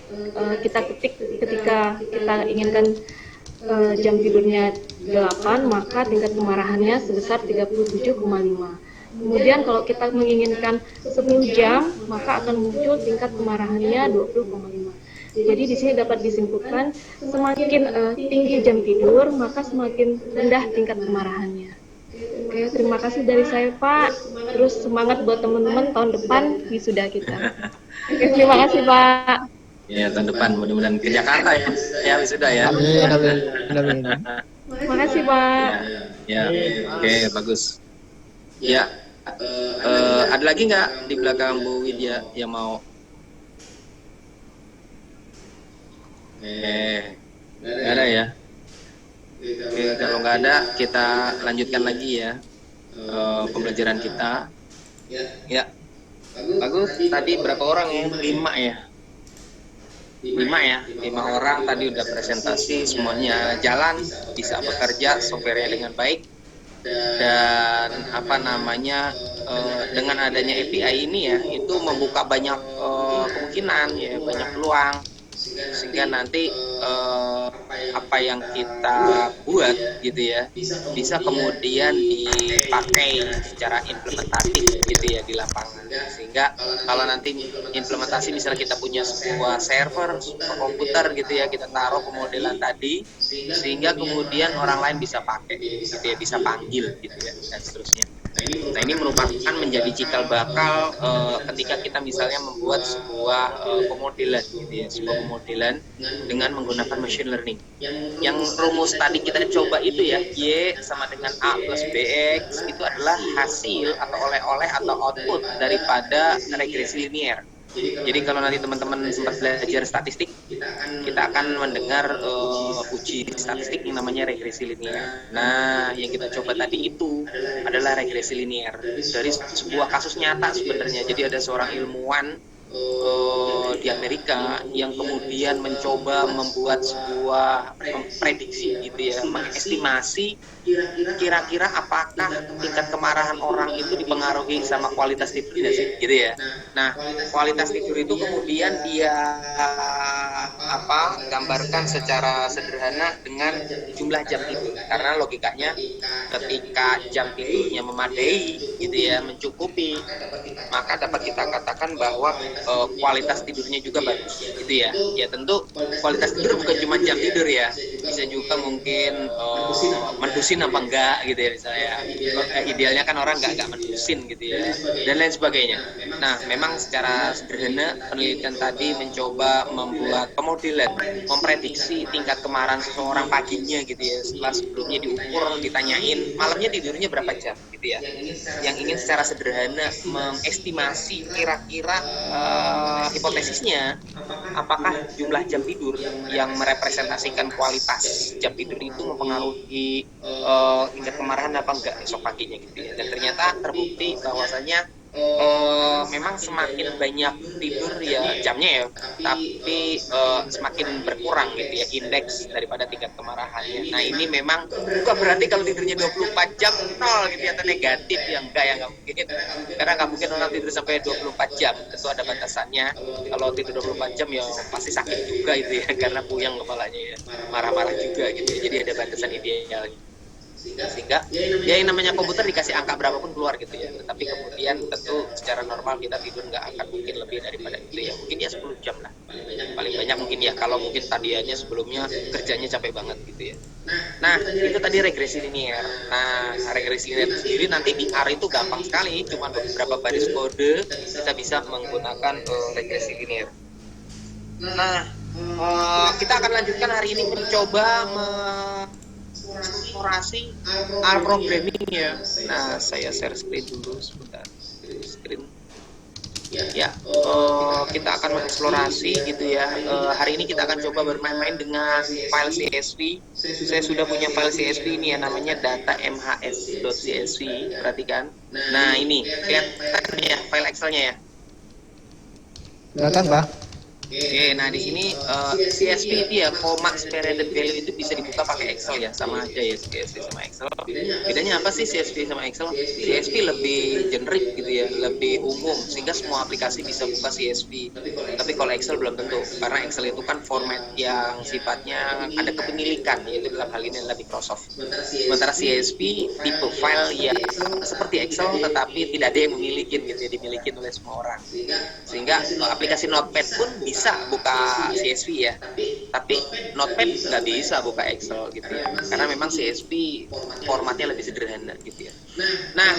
kita ketik ketika kita inginkan jam tidurnya 8, maka tingkat kemarahannya sebesar 37,5. Kemudian kalau kita menginginkan 10 jam, maka akan muncul tingkat kemarahannya 20,5. Jadi di sini dapat disimpulkan semakin tinggi jam tidur, maka semakin rendah tingkat kemarahannya. Oke, terima kasih dari saya Pak. Terus semangat buat teman-teman tahun depan wisuda kita. Oke, terima kasih Pak. Ya, tahun depan mudah-mudahan ke Jakarta ya wisuda ya. Amin, amin, amin. Terima kasih Pak. Ya, oke, bagus. Ya, ada lagi nggak di belakang Bu Widya yang mau? Nggak ada ya. Oke, kalau nggak ada, kita lanjutkan lagi ya pembelajaran kita. Ya, bagus. Tadi berapa orang ya? 5 ya. 5 orang tadi udah presentasi, semuanya jalan, bisa bekerja softwarenya dengan baik. Dan dengan adanya API ini ya, itu membuka banyak kemungkinan ya, banyak peluang, sehingga nanti apa yang kita buat gitu ya bisa kemudian dipakai secara implementatif gitu ya di lapangan, sehingga kalau nanti implementasi misalnya kita punya sebuah server, sebuah komputer gitu ya, kita taruh pemodelan tadi sehingga kemudian orang lain bisa pakai gitu ya, bisa panggil gitu ya, dan seterusnya. Nah, ini merupakan menjadi cikal bakal ketika kita misalnya membuat sebuah pemodelan gitu ya, sebuah pemodelan dengan menggunakan machine learning. Yang rumus tadi kita coba itu ya, Y sama dengan A plus BX itu adalah hasil atau oleh-oleh atau output daripada regresi linear. Jadi kalau nanti teman-teman sempat belajar statistik, kita akan mendengar uji statistik yang namanya regresi linear. Nah, yang kita coba tadi itu adalah regresi linear dari sebuah kasus nyata sebenarnya. Jadi ada seorang ilmuwan di Amerika yang kemudian mencoba membuat sebuah prediksi gitu ya, mengestimasi kira-kira apakah tingkat kemarahan orang itu dipengaruhi sama kualitas tidurnya sih gitu ya. Nah, kualitas tidur itu kemudian dia gambarkan secara sederhana dengan jumlah jam tidur, karena logikanya ketika jam tidurnya memadai gitu ya, mencukupi, maka dapat kita katakan bahwa kualitas tidurnya juga bagus gitu ya. Ya tentu kualitas tidur bukan cuma jam tidur ya, bisa juga mungkin mendusin apa enggak gitu ya misalnya. Idealnya kan orang enggak mendusin gitu ya, dan lain sebagainya. Nah, memang secara sederhana penelitian tadi mencoba membuat pemodelan, memprediksi tingkat kemarahan seseorang paginya gitu ya, setelah sebelumnya diukur, ditanyain malamnya tidurnya berapa jam gitu ya. Yang ingin secara sederhana mengestimasi kira-kira hipotesisnya apakah jumlah jam tidur yang merepresentasikan kualitas jam tidur itu mempengaruhi tingkat kemarahan apa enggak esok paginya gitu ya. Dan ternyata terbukti bahwasanya memang semakin banyak tidur ya jamnya ya, tapi semakin berkurang gitu ya indeks daripada tingkat kemarahannya. Nah, ini memang bukan berarti kalau tidurnya 24 jam nol gitu ya, atau negatif ya, enggak mungkin, karena nggak mungkin orang tidur sampai 24 jam, tentu ada batasannya. Kalau tidur 24 jam ya pasti sakit juga itu ya, karena puyeng kepalanya ya, marah-marah juga gitu ya, jadi ada batasan idealnya. Sehingga ya yang namanya komputer dikasih angka berapapun keluar gitu ya, tetapi kemudian tentu secara normal kita tidur nggak akan mungkin lebih daripada itu ya, mungkin ya 10 jam lah paling banyak mungkin ya, kalau mungkin tadiannya sebelumnya kerjanya capek banget gitu ya. Nah, itu tadi regresi linear. Nah, regresi linear itu sendiri nanti di R itu gampang sekali, cuma beberapa baris kode kita bisa menggunakan regresi linear. Nah, kita akan lanjutkan hari ini mencoba eksplorasi R programming ya. Nah, saya share screen dulu sebentar. Screen. Ya, kita akan mengeksplorasi gitu ya. Hari ini kita akan coba bermain-main dengan file CSV Saya sudah punya file CSV ini ya, namanya data mhs.csv, perhatikan. Nah ini kelihatan ya file Excelnya ya. Kelihatan, Pak? Oke, nah di sini CSV itu ya, koma separated value itu bisa dibuka pakai Excel ya, sama aja ya CSV sama Excel. Bedanya apa sih CSV sama Excel? CSV lebih generik gitu ya, lebih umum sehingga semua aplikasi bisa buka CSV. Tapi kalau Excel belum tentu, karena Excel itu kan format yang sifatnya ada kepemilikan, yaitu dalam hal ini adalah Microsoft. Sementara CSV tipe file ya seperti Excel tetapi tidak ada yang memiliki gitu ya, dimiliki oleh semua orang. Sehingga aplikasi Notepad pun bisa buka CSV ya, tapi Notepad nggak bisa buka Excel gitu ya, karena memang CSV formatnya lebih sederhana gitu ya. Nah,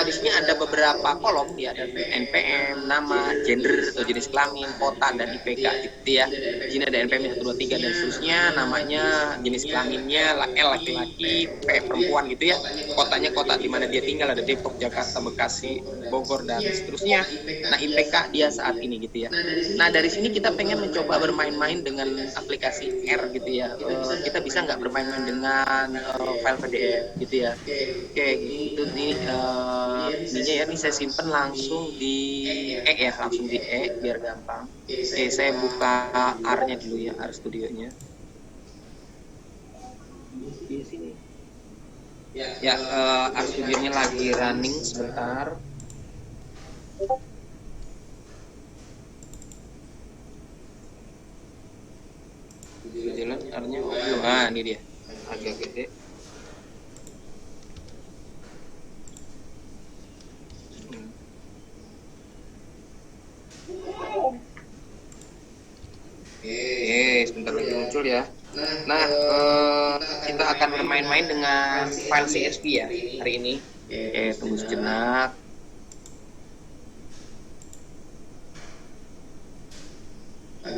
di sini ada beberapa kolom ya, ada NPM, nama, gender atau jenis kelamin, kota, dan IPK gitu ya. Di sini ada NPM 1, 2, 3 dan seterusnya, namanya, jenis kelaminnya L laki-laki, P perempuan gitu ya. Kotanya kota di mana dia tinggal, ada Depok, Jakarta, Bekasi, Bogor, dan seterusnya. Nah, IPK dia saat ini gitu ya. Nah, dari sini kita pengen mencoba bermain-main dengan aplikasi R gitu ya. Kita bisa nggak bermain-main dengan file PDF gitu ya. Oke, gitu nih ininya ya. Ini saya simpen langsung di ya, langsung di biar gampang. Oke, saya buka R-nya dulu ya, R Studio-nya. Di sini. Ya, R Studio-nya lagi running sebentar. Jalan R-nya nah ini dia agak gede. Sebentar lagi muncul ya. Nah, kita akan bermain-main dengan file CSV ya hari ini. Tunggu sejenak.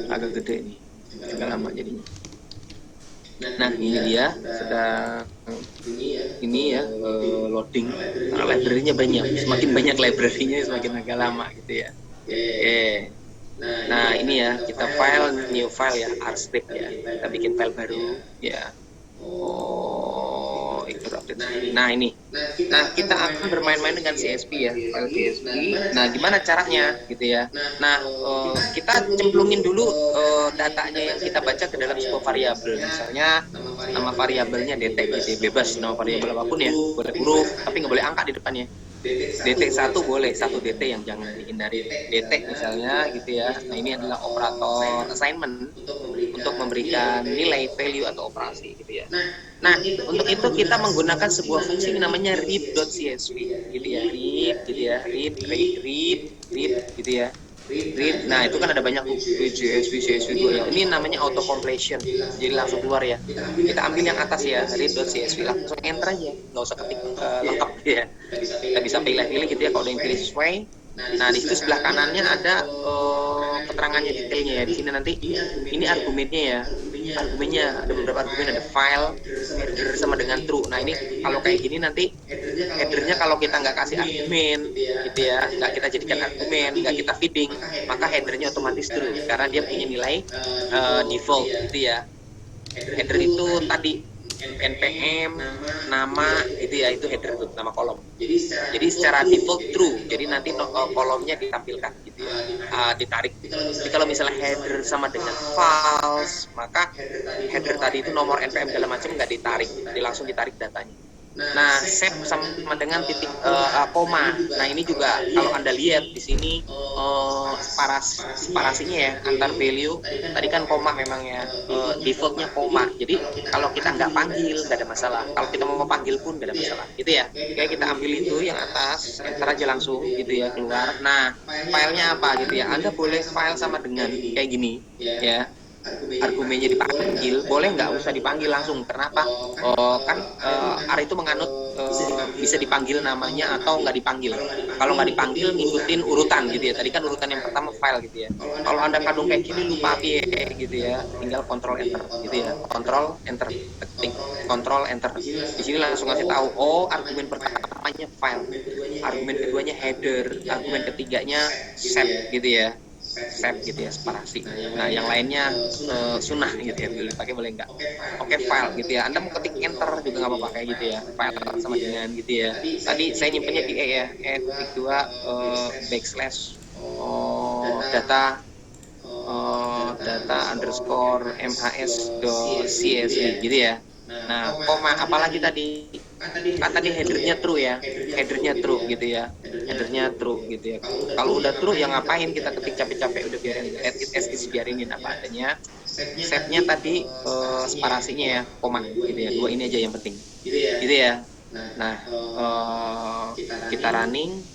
Agak gede nih, agak lama jadinya. Nah, ini dia sedang ini ya loading. Nah, library-nya banyak, semakin banyak library-nya semakin agak lama gitu ya. Nah, ini ya, kita file new file ya, R-script ya. Kita bikin file baru ya. Itu update. Nah, ini. Nah, kita akan bermain-main dengan CSV ya, file CSV. Nah, gimana caranya gitu ya. Nah, kita cemplungin dulu datanya yang kita baca ke dalam sebuah variabel. Misalnya nama variabelnya dt gitu ya. Bebas nama variabel apapun ya. Boleh huruf, tapi nggak boleh angka di depannya. DT1 boleh, 1 DT yang jangan dihindari. DT misalnya gitu ya. Nah, ini adalah operator assignment untuk memberikan nilai, value atau operasi gitu ya. Nah, untuk itu kita menggunakan sebuah fungsi namanya read.csv gitu ya. Read gitu ya. Read gitu ya. Read. Nah, itu kan ada banyak CSV 2 ya. Ini namanya auto completion. Jadi langsung keluar ya. Kita ambil yang atas ya, read.csv, langsung enter aja. Nggak usah ketik lengkap ya. Kita bisa pilih-pilih gitu ya kalau ada yang pilih sesuai. Nah, di situ sebelah kanannya ada keterangannya, detailnya ya. Di sini nanti ini argumennya ya. Argumennya ada beberapa argumen, ada file, header sama dengan true. Nah, ini kalau kayak gini nanti headernya kalau kita nggak kasih argumen gitu ya, nggak kita jadikan argumen, nggak kita feeding, maka headernya otomatis true karena dia punya nilai default gitu ya. Header itu tadi NPM, nama gitu ya, itu header itu nama kolom. Jadi secara default true. Jadi nanti kolomnya ditampilkan gitu ya, ditarik. Jadi kalau misalnya header sama dengan false, maka header tadi itu nomor NPM segala macam nggak ditarik, jadi langsung ditarik datanya. Nah, save sama dengan titik koma. Nah, ini juga kalau Anda lihat di sini separasinya ya antar value. Tadi kan koma memang ya, defaultnya koma. Jadi kalau kita nggak panggil nggak ada masalah. Kalau kita mau panggil pun nggak ada masalah. Gitu ya. Kayak kita ambil itu yang atas, enter aja langsung gitu ya, keluar. Nah, filenya apa gitu ya? Anda boleh file sama dengan kayak gini ya. Argumennya dipanggil, boleh nggak usah dipanggil langsung. Kenapa? Kan R itu menganut bisa dipanggil namanya atau nggak dipanggil. Kalau nggak dipanggil ngikutin urutan gitu ya. Tadi kan urutan yang pertama file gitu ya. Kalau Anda kandung kayak gini lupa gitu ya, tinggal control enter gitu ya. Control enter, ketik control enter. Di sini langsung ngasih tahu, argumen pertamanya file, argumen keduanya header, argumen ketiganya set gitu ya. save gitu ya, separasi. Nah yang lainnya sunnah gitu ya, boleh pakai boleh enggak. Oke, file gitu ya, Anda mau ketik enter juga nggak apa-apa kayak gitu ya, file sama dengan gitu ya. Tadi saya nyimpennya di E ya, ketik 2 backslash data underscore mhs.csv gitu ya. Nah, koma apalagi tadi, kan tadi headernya true ya, headernya true gitu ya, headernya true gitu ya. Kalau udah true ya ngapain kita ketik capek-capek, udah biarin, let it as is, biarinin apa adanya. Save-nya tadi separasinya ya, koma gitu ya, 2 ini aja yang penting gitu ya. Nah, kita running.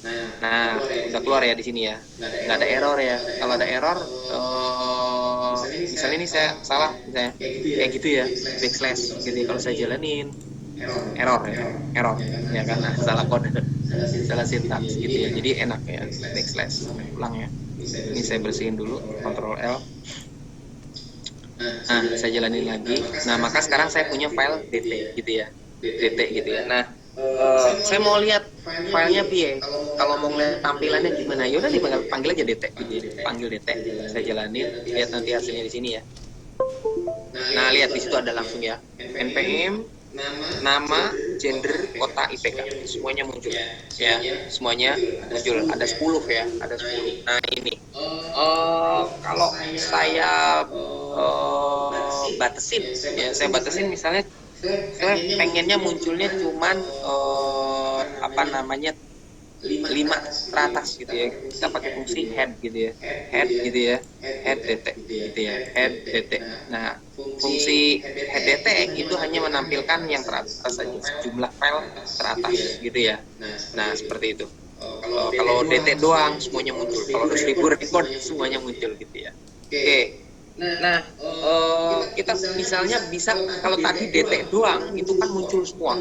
Nah, udah keluar ya di sini ya, nggak ada error ya. Kalau ada error, misalnya ini saya salah, misalnya kayak gitu ya, backslash. Jadi kalau saya jalanin, error ya karena salah kode, salah sintaks gitu ya. Jadi enak ya, backslash. Ulang ya. Ini saya bersihin dulu, Ctrl L. Nah, saya jalanin lagi. Nah, maka sekarang saya punya file dt gitu ya, dt gitu ya. Nah, saya mau lihat filenya piye. Kalau mau ngeliat tampilannya gimana, yaudah panggil aja dt gitu ya. Panggil dt, saya jalanin, lihat nanti hasilnya di sini ya. Nah, lihat di situ ada langsung ya, npm, nama, gender, kota, IPK, semuanya muncul ya, semuanya muncul. Ada 10 ya, ada 10. Nah ini kalau saya batasin ya, saya batasin misalnya saya pengennya munculnya cuman 5 teratas gitu ya, kita pakai fungsi head gitu ya, head gitu ya, head dt gitu ya, head dt. Nah, fungsi head dt itu hanya menampilkan yang teratas saja, jumlah file teratas gitu ya. Nah, seperti itu. Kalau dt doang semuanya muncul, kalau ada 1000 record semuanya muncul gitu ya. Oke. Nah, kita misalnya bisa, kalau tadi dt doang itu kan muncul semua,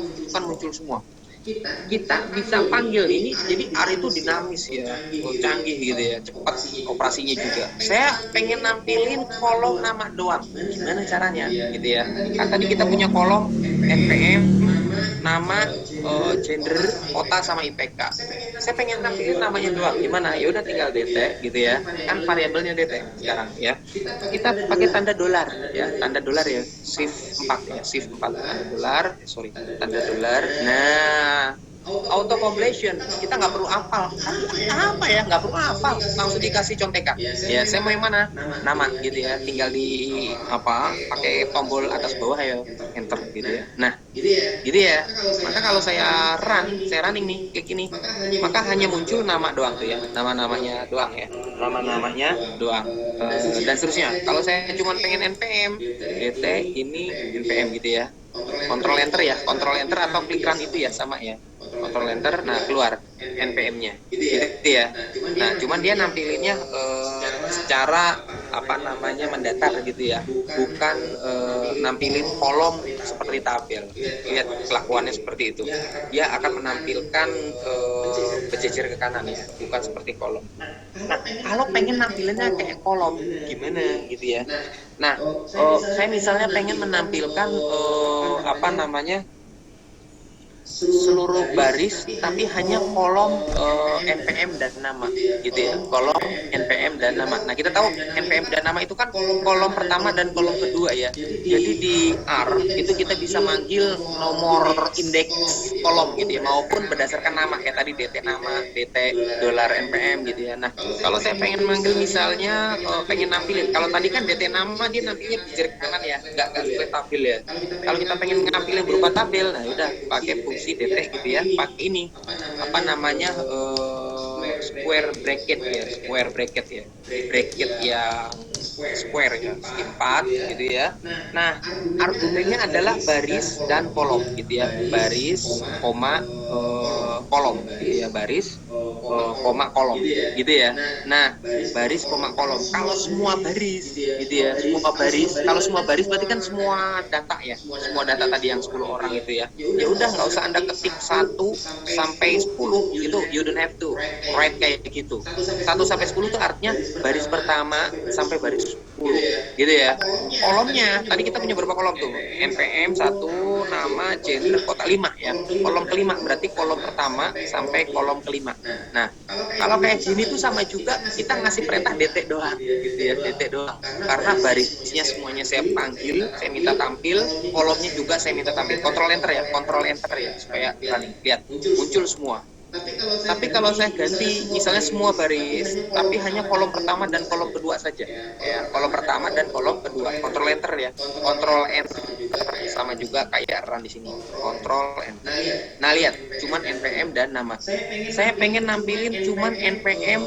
kita bisa panggil ini, jadi R itu dinamis ya, canggih gitu ya, cepat operasinya juga. Saya pengen nampilin kolom nama doang, gimana caranya gitu ya. Kan tadi kita punya kolom npm, nama, gender, kota sama IPK. Saya pengen nampilin namanya doang, gimana? Ya udah tinggal dt gitu ya, kan variabelnya dt sekarang ya. Kita pakai tanda dolar ya, shift 4 ya, shift 4 tanda dolar. Nah, auto completion kita nggak perlu hafal, apa ya, nggak perlu hafal, langsung dikasih contekan ya. Saya mau yang mana, nama gitu ya, tinggal di pakai tombol atas bawah ya, enter gitu ya. Nah gitu ya, maka kalau saya running nih kayak gini, maka hanya muncul nama doang tuh ya, namanya doang ya, namanya doang, dan seterusnya. Kalau saya cuma pengen npm dt ini npm gitu ya, Ctrl enter atau klik run itu ya sama ya, Ctrl enter, nah keluar npm-nya gitu ya. Nah, cuman dia nampilinnya secara mendatar gitu ya, bukan nampilin kolom seperti tabel. Lihat kelakuannya seperti itu, dia akan menampilkan berjejer ke kanan ya, bukan seperti kolom. Nah, kalau pengen nampilinnya kayak kolom gimana gitu ya. Nah, saya misalnya pengen menampilkan seluruh baris tapi hanya kolom npm dan nama gitu ya, kolom npm dan nama. Nah, kita tahu npm dan nama itu kan kolom pertama dan kolom kedua ya. Jadi di R itu kita bisa manggil nomor indeks kolom gitu ya, maupun berdasarkan nama kayak tadi dt nama, dt dolar npm gitu ya. Nah, kalau saya pengen manggil misalnya pengen nampilin, kalau tadi kan dt nama dia nampilnya di jari kanan ya, nggak sesuai tabel ya. Kalau kita pengen nampilin berupa tabel, nah udah pakai fungsi dt gitu ya, pakai ini square bracket ya, bracket yang square ya, 4 gitu ya. Nah, argumennya adalah baris dan kolom gitu ya, baris koma kolom gitu ya, baris koma kolom gitu ya. Nah, baris koma kolom, kalau semua baris gitu ya, kalau semua baris berarti kan semua data ya, semua data tadi yang 10 orang itu ya. Ya udah, nggak usah Anda ketik 1 sampai 10 itu, you don't have to write kayak gitu. 1 sampai 10 itu artinya baris pertama sampai baris 10 gitu ya. Kolomnya tadi kita punya berapa kolom tuh? NPM 1, nama, gender, kota 5 ya. Kolom kelima berarti kolom pertama sampai kolom kelima. Nah, kalau kayak gini tuh sama juga kita ngasih perintah DT doang gitu ya, DT doang. Karena barisnya semuanya saya panggil, saya minta tampil, kolomnya juga saya minta tampil. Kontrol enter ya supaya lihat muncul semua. Tapi kalau saya ganti misalnya semua baris tapi hanya kolom pertama dan kolom kedua saja ya, kolom pertama dan kolom kedua, kontrol enter ya, kontrol enter sama juga kayak run di sini, kontrol enter. Nah lihat cuman NPM dan nama, saya pengen nampilin cuman NPM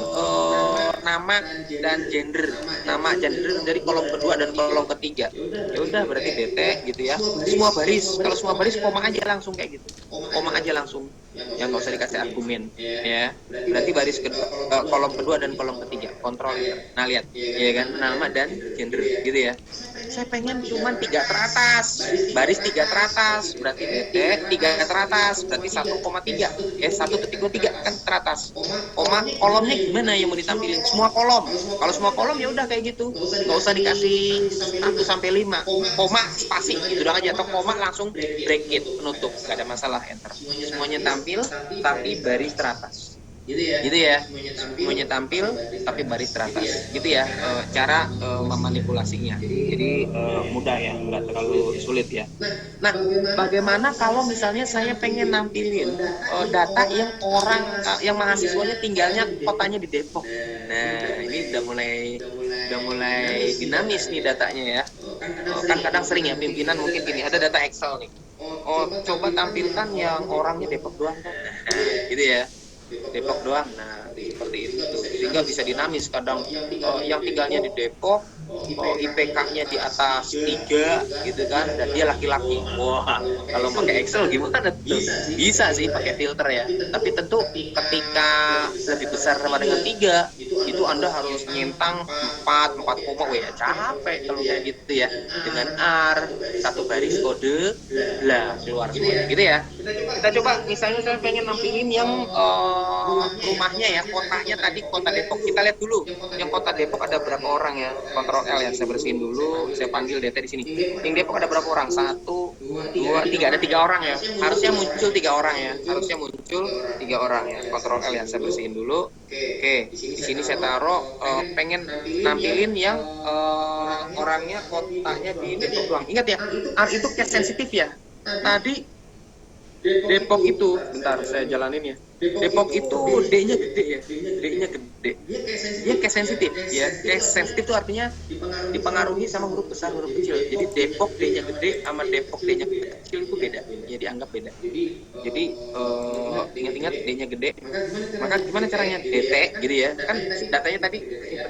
nama dan gender, nama gender dari kolom kedua dan kolom ketiga, ya udah berarti DT gitu ya. Semua baris, kalau semua baris koma aja langsung kayak gitu, koma aja langsung ya, nggak usah dikasih argumen ya. Berarti baris kedua, kolom kedua dan kolom ketiga, kontrol enter. Nah lihat ya kan, nama dan gender gitu ya. Saya pengen cuman 3 teratas, baris 3 teratas berarti DT, 3 teratas berarti 1,3 1.3 kan teratas. Koma kolomnya gimana yang mau ditampilin? Semua kolom. Kalau semua kolom ya udah kayak gitu, nggak usah dikasih 1 sampai 5, koma spasi gitu doang aja, atau koma langsung bracket penutup, nggak ada masalah, enter. Semuanya tampil tapi baris teratas gitu ya, semuanya tampil tapi baris teratas gitu ya. Cara memanipulasinya jadi mudah ya, nggak terlalu sulit ya. Nah bagaimana kalau misalnya saya pengen nampilin data yang yang mahasiswanya tinggalnya kotanya di Depok? Nah ini udah mulai dinamis nih datanya ya. Kan kadang sering ya pimpinan mungkin gini, ada data Excel nih, coba tampilkan yang orangnya Depok doang kan, gitu ya, Depok doang. Nah seperti itu tuh, sehingga bisa dinamis. Kadang yang tinggalnya di Depok, IPK-nya di atas 3 gitu kan, dan dia laki-laki. Wah kalau pakai Excel gimana tuh? Bisa sih pakai filter ya, tapi tentu ketika lebih besar sama dengan 3 itu Anda harus nyentang 4 koma, ya capek kalau kayak gitu ya. Dengan R, 1 baris kode lah keluar semua gitu ya. Kita coba misalnya saya pengen nampilin yang rumahnya ya, kotanya tadi kota Depok. Kita lihat dulu yang kota Depok ada berapa orang ya. Kontrol L ya, saya bersihin dulu, saya panggil DT di sini. Yang Depok ada berapa orang? 1, 2, 3, ada 3 orang ya. Harusnya muncul 3 orang ya. Harusnya muncul 3 orang ya. Kontrol L ya, saya bersihin dulu. Oke, di sini saya taruh pengen nampilin yang orangnya kotanya di Depok doang. Ingat ya, R itu case sensitif ya. Tadi Depok itu, bentar saya jalanin ya. Depok itu D-nya gede ya, D-nya gede. Dia case sensitif ya. Case sensitif itu artinya dipengaruhi sama huruf besar, huruf kecil. Jadi Depok D-nya gede sama Depok D-nya kecil itu beda. Ya dianggap beda. Jadi ingat-ingat D-nya gede. Maka gimana caranya? DT gitu ya. Kan datanya tadi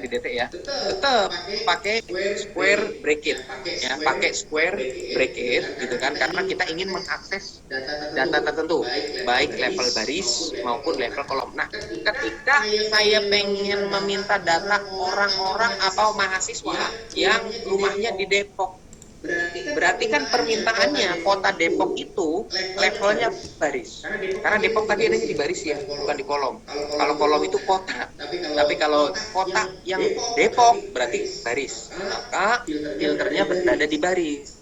di DT ya. Tetap pakai square bracket ya, pakai square bracket gitu kan, karena kita ingin mengakses data tertentu, baik level baris maupun level kolom. Nah, ketika saya pengen meminta data orang-orang atau mahasiswa yang rumahnya di Depok, berarti kan permintaannya kota Depok itu levelnya baris. Karena Depok tadi adanya di baris ya, bukan di kolom. Kalau kolom itu kota, tapi kalau kota yang Depok berarti baris. Maka filternya berada di baris.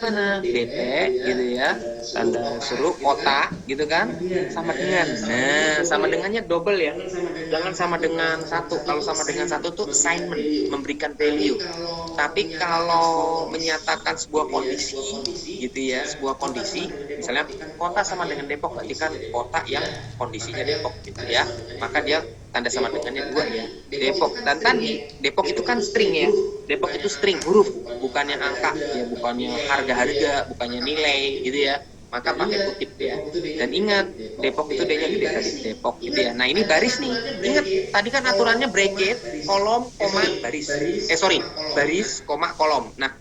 Mana DT gitu ya, tanda seru kota gitu kan, sama dengan, nah sama dengannya double ya, jangan sama dengan 1. Kalau sama dengan 1 tuh assignment, memberikan value. Tapi kalau menyatakan sebuah kondisi gitu ya, sebuah kondisi, misalnya kota sama dengan Depok, berarti kan kota yang kondisinya Depok gitu ya, maka dia tanda sama dengannya 2 ya, Depok. Dan tadi Depok itu kan string ya, Depok itu string, huruf, bukannya angka ya, bukannya harga-harga, bukannya nilai gitu ya, maka pakai kutip ya. Dan ingat Depok itu D-nya gede tadi, Depok gitu ya. Nah ini baris nih, ingat tadi kan aturannya bracket, kolom, koma, baris, baris, koma, kolom. Nah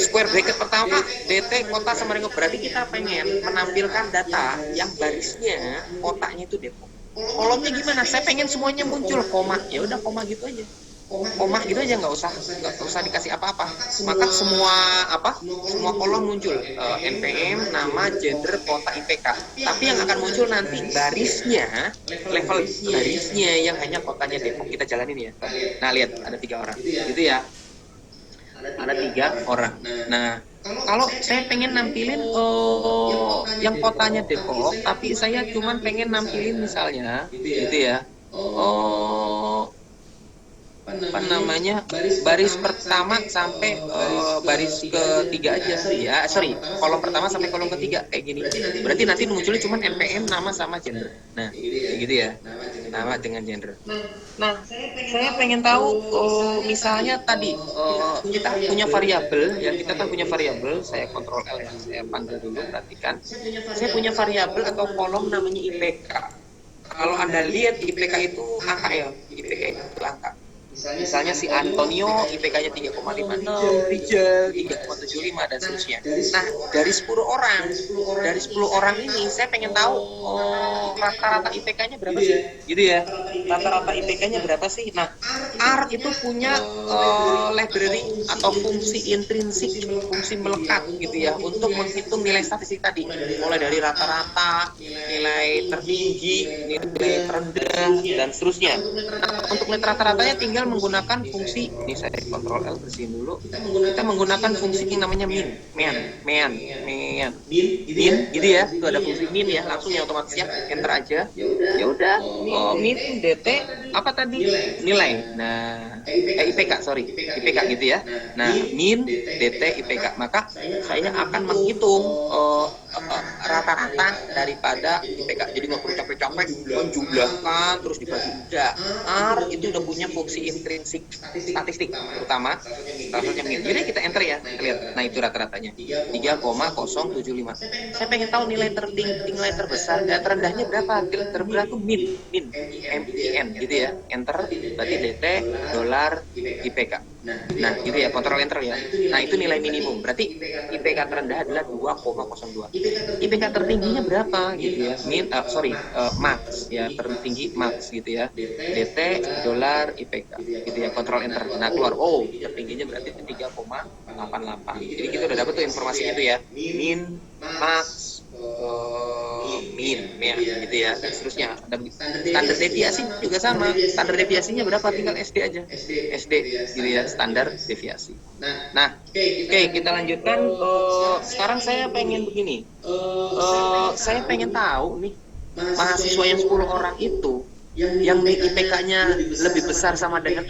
square bracket pertama DT kota sama dengan, berarti kita pengen menampilkan data yang barisnya kotanya itu Depok. Kolomnya gimana? Saya pengen semuanya muncul koma, ya udah koma gitu aja. koma gitu aja, nggak usah dikasih apa-apa, maka semua kolom muncul, NPM, nama, gender, kota, IPK. Tapi yang akan muncul nanti barisnya, level barisnya yang hanya kotanya Depok. Kita jalanin ya. Nah lihat ada 3 orang gitu ya, ada 3 orang. Nah kalau saya pengen nampilin yang kotanya Depok, tapi saya cuman pengen nampilin misalnya gitu ya, apa namanya, baris pertama sampai baris ketiga aja ya, kolom pertama sampai kolom ketiga kayak gini. Berarti nanti munculnya cuma NPM, nama sama gender. Nah kayak gitu ya, nama dengan gender. Nah saya pengen tahu misalnya tadi kita punya variabel ya, kita kan punya variabel, saya kontrol L ya, saya panggil dulu, perhatikan. Saya punya variabel atau kolom namanya IPK. Kalau Anda lihat IPK itu angka ya, IPK itu angka. Misalnya si Antonio IPK-nya 3,56, Rijal 3,75 dan seterusnya. Nah, dari 10 orang ini saya pengen tahu rata-rata IPK-nya berapa sih? Gitu ya. Rata-rata IPK-nya berapa sih? Nah, R itu punya library atau fungsi intrinsik, fungsi melekat gitu ya, untuk menghitung nilai statistik tadi. Mulai dari rata-rata, nilai tertinggi, nilai terendah dan seterusnya. Nah, untuk nilai rata-ratanya tinggal menggunakan fungsi, ini saya kontrol L bersihin dulu, kita menggunakan fungsi yang namanya min gitu ya, itu ada fungsi min ya, langsung ya otomatis ya, enter aja, ya udah, min dt apa tadi, nilai, nah IPK gitu ya, nah min dt IPK, maka saya akan menghitung rata-rata daripada IPK, jadi nggak perlu capek-capek menjumlahkan terus dibagi, udah R itu udah punya fungsi intrinsik statistik, terutama salah min. Jadi kita enter ya, kita lihat. Nah itu rata-ratanya 3,075. Saya pengen tahu nilai tertinggi, nilai terbesar, terendahnya berapa? Terberat tuh min gitu ya. Enter, berarti DT, dolar, IPK. Nah gitu ya, kontrol enter ya. Nah itu nilai minimum, berarti IPK terendah adalah 2,02. IPK tertingginya berapa gitu ya? Max ya, tertinggi max gitu ya. DT, dolar, IPK gitu ya, kontrol enter. Nah keluar, tertingginya berarti 3,88. Jadi kita udah dapat tuh informasinya tuh ya, min, max, min gitu ya, dan seterusnya. Dan standar deviasi juga sama, standar deviasinya berapa, tinggal SD aja, SD gitu ya, standar deviasi. Nah oke, kita lanjutkan. Sekarang saya pengen begini, saya pengen tahu nih, mahasiswa yang 10 orang itu yang IPK-nya lebih besar sama dengan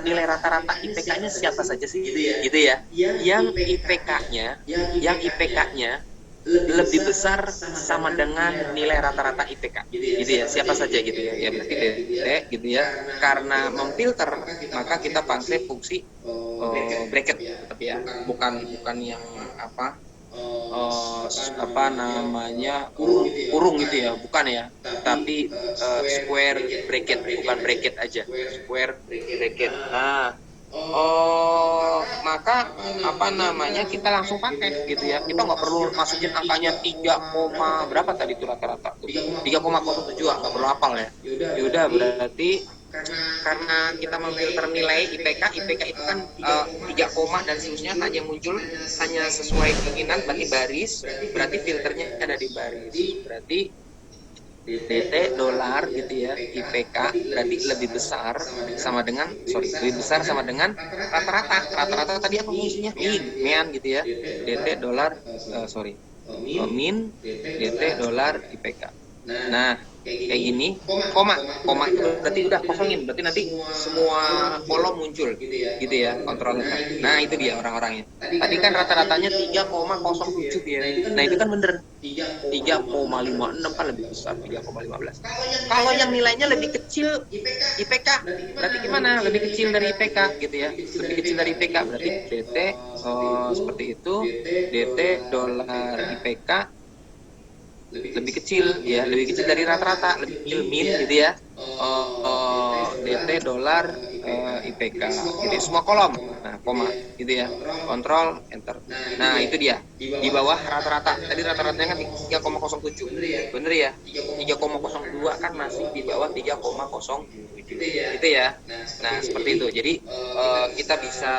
nilai rata-rata IPK-nya siapa saja sih gitu ya, yang IPK-nya lebih besar sama dengan nilai rata-rata IPK gitu ya, siapa saja gitu ya, ya berarti DT gitu ya. Karena memfilter maka kita pakai fungsi bracket tapi ya, bukan yang namanya kurung gitu ya, bukan ya, tapi square bracket, bukan bracket aja, square bracket. Nah maka kita langsung pakai gitu ya, kita nggak perlu masukin angkanya 3, berapa tadi itu rata-rata 3,07, nggak perlu hafal ya. Yaudah berarti karena kita memfilter nilai IPK itu kan 3, dan seterusnya hanya muncul hanya sesuai keinginan, berarti baris, berarti filternya ada di baris, berarti DT dolar gitu ya, IPK berarti lebih besar sama dengan rata-rata tadi apa fungsinya, min gitu ya, DT dolar min DT dolar IPK. Nah kayak gini, koma itu berarti udah kosongin, berarti nanti semua kolom muncul gitu ya, kontrol. Nah itu dia orang-orangnya, tadi kan rata-ratanya 3,07 ya, nah itu kan bener 3,56 kan lebih besar 3,15. Kalau yang nilainya lebih kecil IPK berarti gimana, lebih kecil dari IPK gitu ya, lebih kecil dari IPK berarti DT seperti itu, DT dolar IPK lebih kecil ya, lebih kecil dari rata-rata, lebih kecil min gitu ya, DT dolar IPK gitu ya, semua kolom. Nah koma gitu ya, kontrol enter. Nah itu dia, di bawah rata-rata tadi, rata-ratanya kan 3,07 bener ya, 3,02 kan masih di bawah 3,07. gitu ya. Nah seperti itu. Jadi kita bisa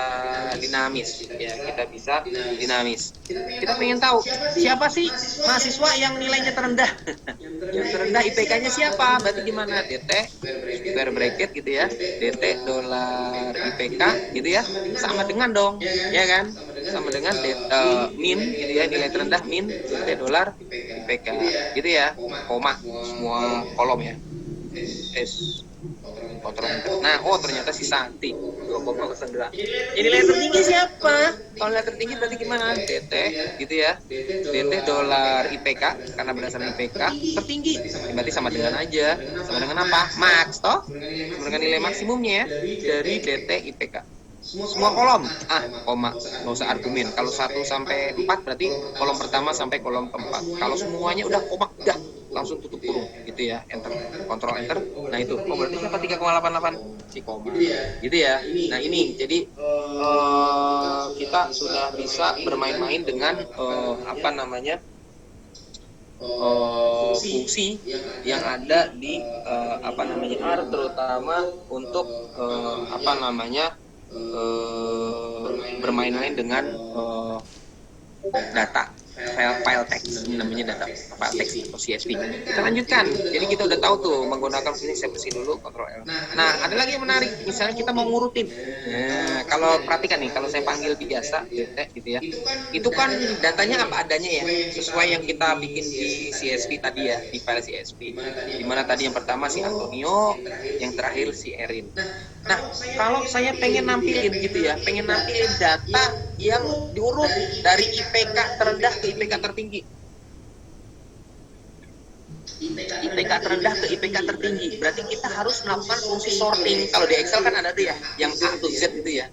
dinamis, ya kita bisa dinamis. Kita pengen tahu siapa sih mahasiswa yang nilainya terendah. Yang terendah IPK-nya siapa? Berarti gimana? DT square bracket gitu ya, DT dolar IPK gitu ya, sama dengan dong, ya kan? Sama dengan min gitu ya, nilai terendah min DT dolar IPK gitu ya, koma semua kolom ya. S Nah, ternyata si Santi 2,02. Jadi nilai tertinggi siapa? Kalau nilai tertinggi berarti gimana? DT gitu ya. DT dolar IPK karena berdasarkan IPK tertinggi. Berarti sama dengan aja. Sama dengan apa? Max toh? Sama dengan nilai maksimumnya ya dari DT IPK. Semua kolom koma, nggak usah argumen. Kalau 1 sampai 4 berarti kolom pertama sampai kolom keempat. Kalau semuanya udah koma, udah langsung tutup kurung gitu ya, enter, kontrol enter. Nah itu, berarti siapa 3,88 si koma gitu ya. Nah ini jadi kita sudah bisa bermain-main dengan fungsi yang ada di R, terutama untuk bermain-main dengan data file text, namanya data file text atau CSV. Kita lanjutkan. Jadi kita udah tahu tuh menggunakan fungsi CSV dulu, Ctrl L. Nah, ada lagi yang menarik. Misalnya kita mau ngurutin. Nah, kalau perhatikan nih, kalau saya panggil biasa gitu ya. Itu kan datanya apa adanya ya, sesuai yang kita bikin di CSV tadi ya, di file CSV. Dimana tadi yang pertama si Antonio, yang terakhir si Erin. Nah, kalau saya pengen nampilin gitu ya, pengen nampilin data yang diurut dari IPK terendah ke IPK tertinggi. IPK terendah ke IPK tertinggi. Berarti kita harus melakukan fungsi sorting. Kalau di Excel kan ada tuh ya, yang A to Z itu ya.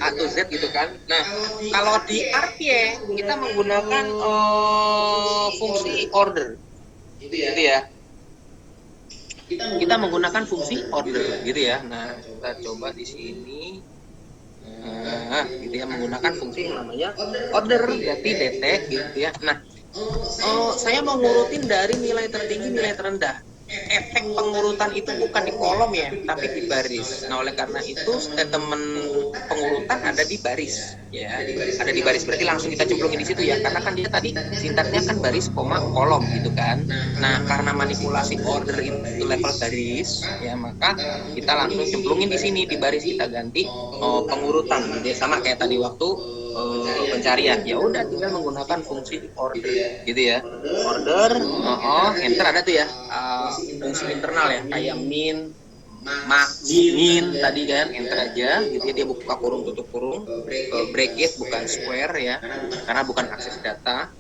A to Z gitu kan. Nah, kalau di RPA kita menggunakan fungsi order. Gitu ya. Kita menggunakan fungsi order gitu ya. Nah, kita coba di sini. Gitu ya, menggunakan fungsi yang namanya order, berarti DT gitu ya. Nah, saya mau ngurutin dari nilai tertinggi nilai terendah. Efek pengurutan itu bukan di kolom ya, tapi di baris. Nah, oleh karena itu statement pengurutan ada di baris, ya. Ada di baris, berarti langsung kita cemplungin di situ ya, karena kan dia tadi sintaksnya kan baris, koma, kolom gitu kan. Nah, karena manipulasi order itu level baris, ya, maka kita langsung cemplungin di sini di baris, kita ganti pengurutan, gitu ya. Sama kayak tadi waktu pencarian, ya udah tinggal menggunakan fungsi order gitu ya, order, enter ada tuh ya, fungsi internal ya, kayak min, max, min tadi kan, enter aja gitu ya, dia buka kurung tutup kurung, bracket bukan square ya, karena bukan akses data.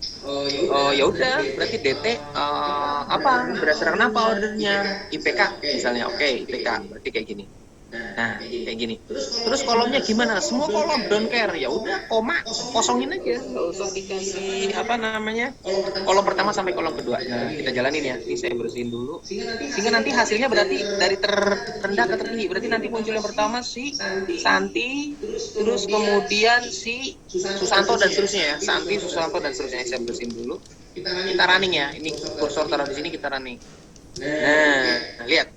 Ya udah, berarti DT berdasarkan apa ordernya, IPK misalnya, oke, IPK berarti kayak gini. Nah, kayak gini. Terus kolomnya gimana? Semua kolom don't care. Ya udah, koma, kosongin aja. Enggak usah dikasih kolom pertama sampai kolom kedua. Nah, kita jalanin ya. Ini saya bersihin dulu. Sehingga nanti hasilnya berarti dari terendah ke tertinggi. Berarti nanti muncul yang pertama si Santi, terus kemudian si Susanto dan seterusnya ya. Santi, Susanto dan seterusnya. Saya bersihin dulu. Kita running ya. Ini kursor taruh di sini, kita running. Nah, lihat.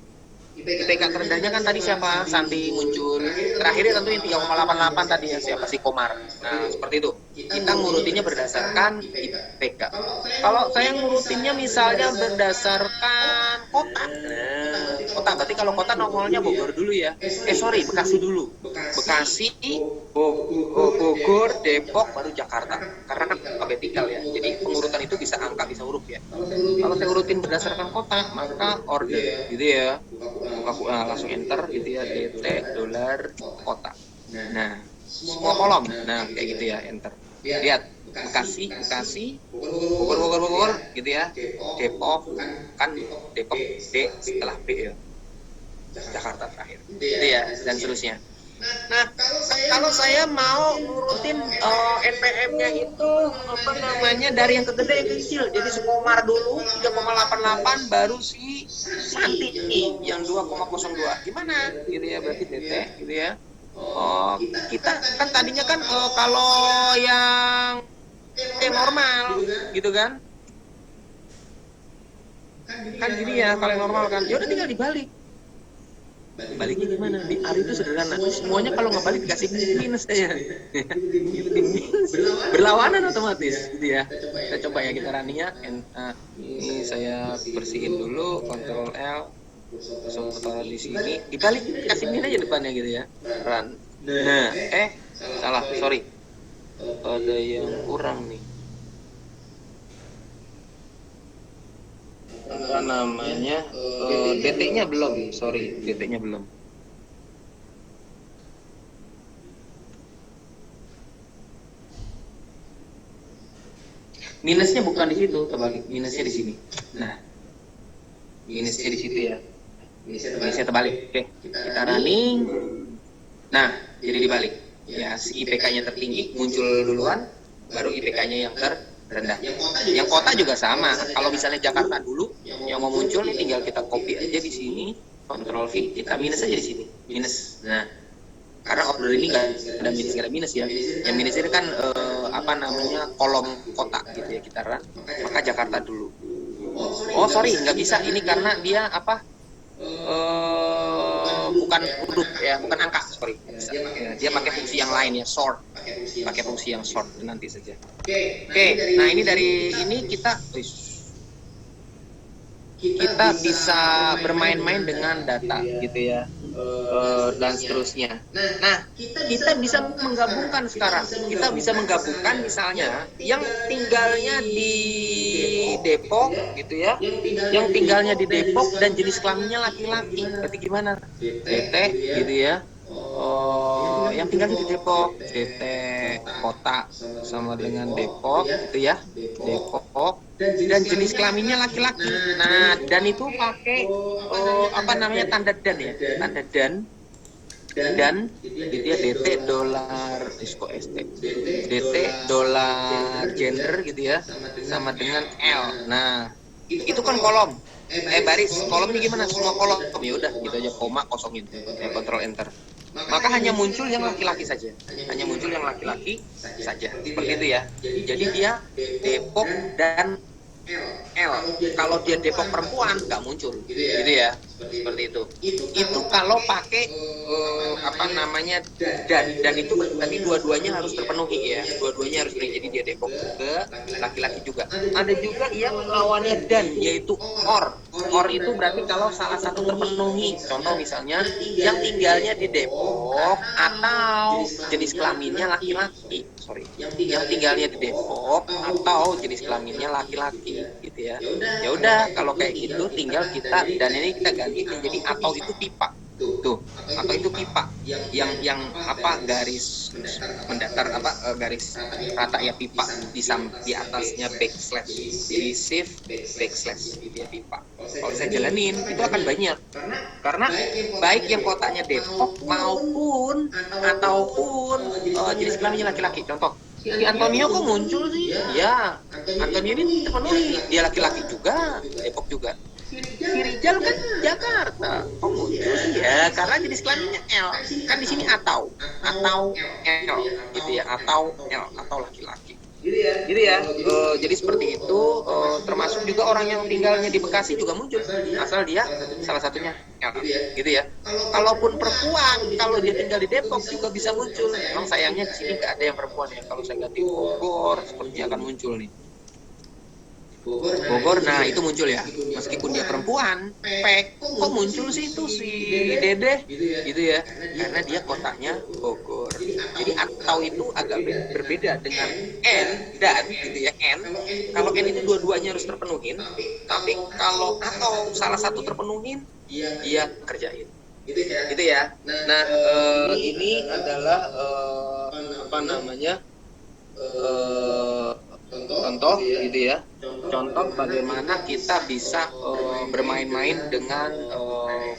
IPK terendahnya kan tadi siapa? Santi muncul. Terakhirnya tentu yang 3,88 tadi ya, siapa? Si Komar. Nah, seperti itu. Kita ngurutinnya berdasarkan IPK. Kalau saya ngurutinnya misalnya berdasarkan kota. Nah, kota berarti kalau kota nongolnya Bogor dulu ya. Bekasi dulu. Bekasi, Bogor, Depok, baru Jakarta. Karena kan alfabetikal ya. Jadi pengurutan itu bisa angka, bisa huruf ya. Kalau saya urutin berdasarkan kota, maka order gitu ya. Langsung enter gitu ya, DT dolar kota. Nah, semua kolom. Nah, kayak gitu ya, enter. Lihat, Bekasi, Bogor gitu ya. Depok kan Depok D setelah B ya. Jakarta terakhir. Gitu ya, dan seterusnya. Nah, kalau saya mau ngurutin NPM-nya itu dari yang ke gede ke kecil. Jadi si Komar dulu 3,88, baru si Santi yang 2,02. Gimana? Gitu ya, berarti DT gitu ya. Kita kan tadinya kan kalau yang normal gitu kan. kan gini ya kalau yang normal kan, ya udah tinggal dibalik. Baliknya gimana? Di R itu sederhana, semuanya kalau nggak balik dikasih minus aja. Minus. Berlawanan otomatis gitu ya. Kita coba ya, kita running ya. Ini saya bersihin dulu, Ctrl L, langsung taruh di sini, dibalik kasih min aja depannya gitu ya. Run. Nah, salah, sorry, ada yang kurang nih. Apa namanya, DT-nya belum, sorry, DT-nya belum. Minusnya bukan di situ, terbalik, minusnya di sini. Nah, minusnya di situ ya, minusnya terbalik. Oke, kita running. Nah, jadi dibalik. Ya, si IPK-nya tertinggi muncul duluan, baru IPK-nya yang rendah. Yang kota juga sama. Kalau misalnya Jakarta dulu yang mau muncul nih, tinggal kita copy aja di sini, Ctrl V, kita minus aja di sini, minus. Nah, karena order ini nggak ada minus ya. Yang minus ini kan apa namanya, kolom kota gitu ya, kita run. Maka Jakarta dulu. Oh sorry, nggak bisa ini karena dia apa? Bukan huruf ya, bukan angka, sorry. Dia pakai fungsi yang lain ya, sort. Pakai fungsi yang sort nanti saja. Oke, nah ini dari ini kita bisa bermain-main dengan data gitu ya, dan seterusnya. Nah, kita bisa menggabungkan sekarang. Kita bisa menggabungkan misalnya yang tinggalnya di Depok gitu ya, yang tinggalnya di Depok dan jenis kelaminnya laki-laki. Berarti gimana? DT gitu ya. Yang tinggal di Depok, DT kota sama dengan Depok gitu ya, Depok, dan jenis kelaminnya laki-laki. Nah, dan itu pakai apa namanya, tanda dan ya, tanda dan gitu ya, DT $, DT $ gender gitu ya, sama dengan L. Nah, itu kan kolom, baris. Kolomnya gimana? Semua kolom. Ya udah, gitu aja, koma kosongin, ya, Ctrl Enter. Maka hanya muncul yang laki-laki saja, hanya muncul yang laki-laki saja, seperti itu ya. Jadi dia Depok dan L. Kalau dia Depok perempuan nggak muncul, gitu ya, seperti itu. Itu kalau pakai apa namanya, dan itu berarti dua-duanya harus terpenuhi ya, dua-duanya harus terpenuhi. Jadi dia Depok juga, laki-laki juga. Ada juga yang lawannya dan, yaitu or. Or itu berarti kalau salah satu terpenuhi. Contoh misalnya yang tinggalnya di Depok atau jenis kelaminnya laki-laki. Sorry, yang tinggalnya di Depok atau jenis kelaminnya laki-laki, gitu ya. Ya udah, kalau kayak gitu tinggal kita, dan ini kita ganti menjadi atau itu pipa. Tuh, atau itu pipa yang apa, garis mendatar, apa garis rata ya, pipa di atasnya backslash, jadi shift backslash gitu ya, pipa. Kalau saya jalanin itu akan banyak, karena baik yang kotanya Depok maupun jenis kelaminnya laki-laki. Contoh, si Antonio kok muncul sih? Ya, Antonio ini terpenuhi, dia laki-laki juga, Depok juga. Si Rizal kan Jakarta, kok muncul sih? Ya karena jenis kelaminnya L, kan di sini atau L gitu ya, atau L, atau laki-laki. Jadi ya, jadi seperti itu. Termasuk juga orang yang tinggalnya di Bekasi juga muncul, asal dia salah satunya L, gitu ya. Kalaupun perempuan, kalau dia tinggal di Depok juga bisa muncul. Memang sayangnya di sini nggak ada yang perempuan ya. Kalau saya ganti Bogor, sepertinya akan muncul nih. Bogor, nah itu muncul ya, meskipun dia perempuan, kok muncul sih itu si Dede, gitu ya, karena dia kotanya Bogor. Jadi atau itu agak berbeda dengan N dan, gitu ya, N. Kalau N itu dua-duanya harus terpenuhin, tapi kalau atau salah satu terpenuhin, dia kerjain, gitu ya. Nah, ini adalah apa namanya? Contoh gitu ya, contoh bagaimana kita bisa bermain-main dengan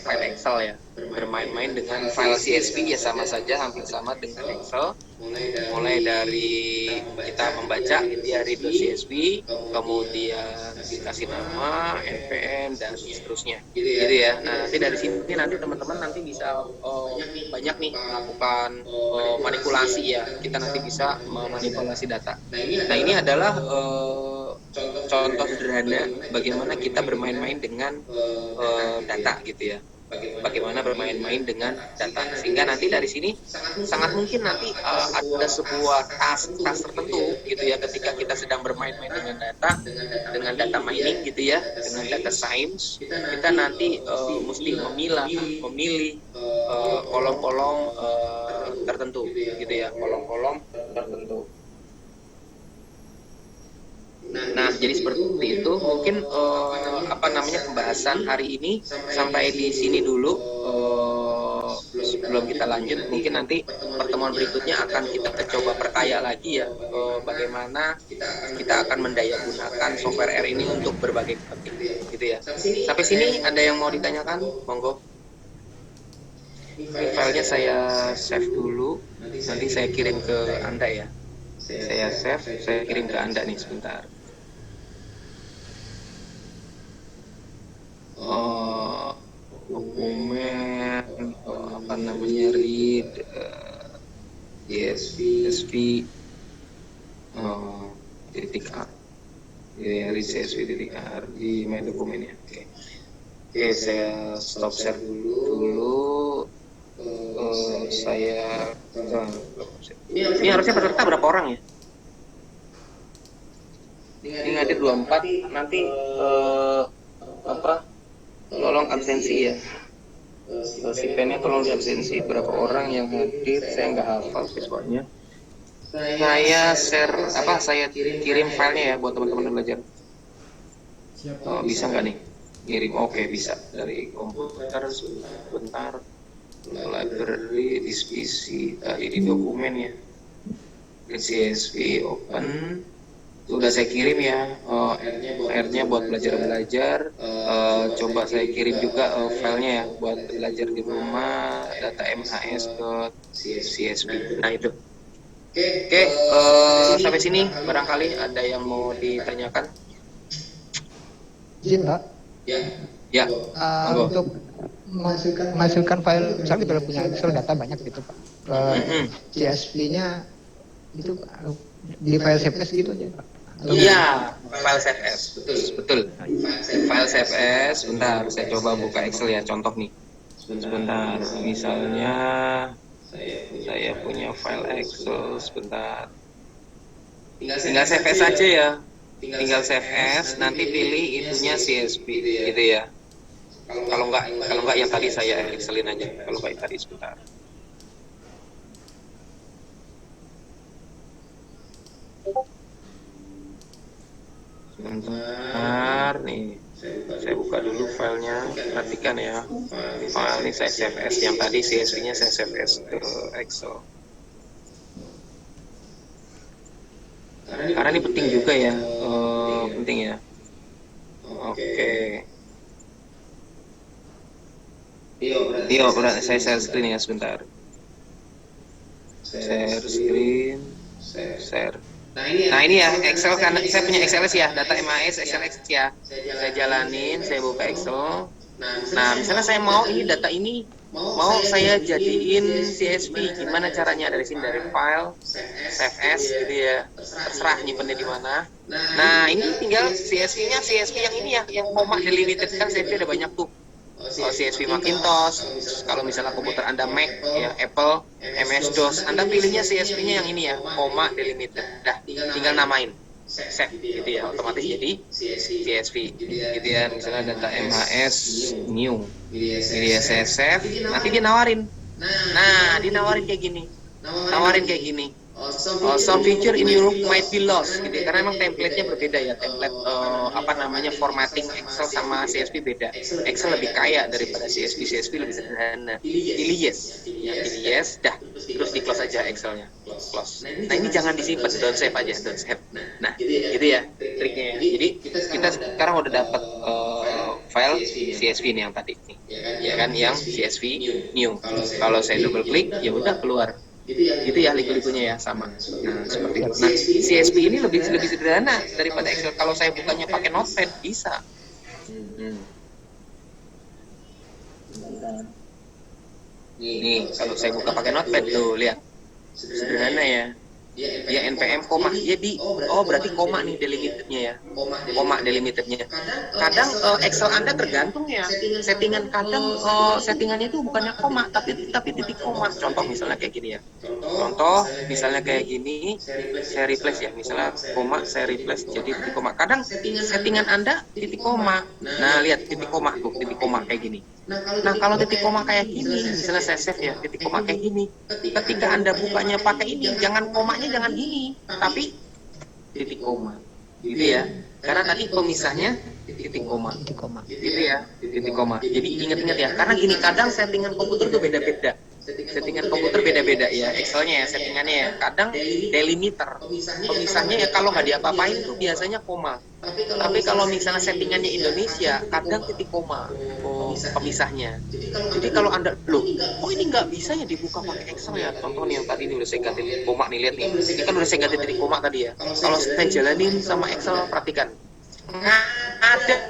file Excel ya, bermain-main dengan file CSV ya, sama saja, hampir sama dengan Excel. Mulai dari kita membaca gitu ya, read CSV, kemudian dikasih nama, NPM, dan seterusnya gitu ya. Nah, nanti dari sini nanti teman-teman nanti bisa banyak nih melakukan manipulasi ya, kita nanti bisa memanipulasi data. Nah, ini adalah contoh sederhana bagaimana kita bermain-main dengan data gitu ya. Bagaimana bermain-main dengan data, sehingga nanti dari sini sangat mungkin nanti ada sebuah tas tertentu gitu ya, ketika kita sedang bermain-main dengan data mining gitu ya, dengan data science, kita nanti mesti memilih kolom-kolom tertentu gitu ya, kolom-kolom tertentu. Nah, jadi seperti itu. Mungkin pembahasan hari ini sampai di sini dulu. Sebelum kita lanjut, mungkin nanti pertemuan berikutnya akan kita coba perkaya lagi ya, bagaimana kita akan mendayagunakan software R ini untuk berbagai kepentingan gitu ya. Sampai sini ada yang mau ditanyakan? Monggo. Ini filenya saya save dulu, nanti saya kirim ke Anda ya. Saya save, saya kirim ke Anda nih sebentar. Dokumen read CSV titik R ya, read CSV titik R di my dokumen ya. Oke, saya stop share dulu. Saya ini harusnya peserta berapa orang ya? Ini ada 24, nanti tolong absensi ya. Si pennya tolong di absensi, berapa orang yang hadir, saya nggak hafal siswanya. Saya share saya kirim filenya ya buat teman-teman belajar. Bisa nggak nih? Kirim, oke bisa, dari komputer sebentar. Library, dispisi, tadi di dokumen ya. CSV open. Sudah saya kirim ya, R-nya buat belajar. Coba saya kirim juga filenya ya buat belajar di rumah, data mhs.csv. Nah itu. Oke, sampai sini barangkali ada yang mau ditanyakan. Izin Pak. Ya. Untuk masukkan file, misalnya kita punya Excel data banyak gitu Pak. CSV-nya itu di file CSV gitu aja Pak. Iya, file CSV, betul. File CSV, sebentar, saya coba buka Excel ya, contoh nih. Sebentar, misalnya saya punya file Excel, sebentar. Tinggal save as aja ya. Tinggal save as, nanti pilih itunya CSV gitu ya. Kalau enggak yang tadi saya Excelin aja. Kalau enggak tadi sebentar. Sebentar nih, saya buka dulu filenya, perhatikan ya. File ini saya save as, yang tadi CSV-nya saya save as ke Excel. Karena ini penting juga ya, penting ya. Oke. Berarti saya share screen ya sebentar. Share screen, share. Nah ini ya Excel, karena saya punya XLS ya, data MAS, XLS ya. Saya jalanin, saya buka Excel. Nah misalnya saya mau ini data ini mau saya jadiin CSV, gimana caranya? Dari sini, dari file, save as gitu ya, terserah nyimpennya di mana. Nah ini tinggal CSV-nya, CSV yang ini ya, yang koma delimited, kan CSV ada banyak tuh. CSV Macintosh, kalau misalnya komputer Anda Mac ya, Apple, MS-DOS, Anda pilihnya CSV-nya yang ini ya, koma delimited. Dah, tinggal namain, save gitu ya, otomatis jadi CSV gitu ya. Misalnya data MHS new, jadi ya saya save, nanti dia nawarin. Nah, dinawarin kayak gini, some feature in your might be lost gitu ya, karena memang template-nya berbeda ya, template formatting Excel sama CSV beda. Excel lebih kaya daripada CSV lebih sederhana. Pilih yes, dah, terus di close aja Excelnya, close. Nah ini jangan disimpan, don't save aja, don't save. Nah gitu ya triknya ya. Jadi kita sekarang udah dapat file CSV ini yang tadi nih, ya kan, yang CSV new. Kalau saya double klik ya udah keluar. Gitu ya liku-likunya ya, sama. Nah seperti itu. Nah CSV ini lebih sederhana daripada Excel. Kalau saya bukanya pakai Notepad bisa. Nih kalau saya buka pakai Notepad tuh lihat, sederhana ya. dia npm koma, dia di berarti koma nih delimitednya ya, koma delimitednya. Kadang Excel Anda tergantung ya settingan, kadang settingannya itu bukannya koma tapi titik koma. Contoh misalnya kayak gini ya, contoh misalnya kayak gini, saya replace ya, misalnya koma saya replace jadi titik koma. Kadang settingan Anda titik koma, nah lihat titik koma tuh, titik koma kayak gini. Nah kalau titik koma kayak gini, misalnya saya save ya, titik koma kayak gini, ketika Anda bukanya pakai ini, jangan komanya jangan gini, tapi titik koma, gitu ya. Karena tadi pemisahnya titik koma, gitu ya, titik koma. Jadi ingat-ingat ya, karena gini, kadang settingan komputer tuh beda-beda. Settingan komputer beda-beda ya, Excelnya ya, settingannya ya. Kadang delimiter, pemisahnya ya kalau nggak diapa-apain tuh biasanya koma. Tapi kalau misalnya settingannya Indonesia, kadang titik koma pemisahnya. Jadi kalau Anda, loh, kok ini nggak bisa ya dibuka pakai Excel ya? Contoh nih yang tadi ini udah saya ganti titik koma nih, lihat nih. Ini kan udah saya ganti titik koma tadi ya. Kalau saya jalanin sama Excel, perhatikan. Ngadet,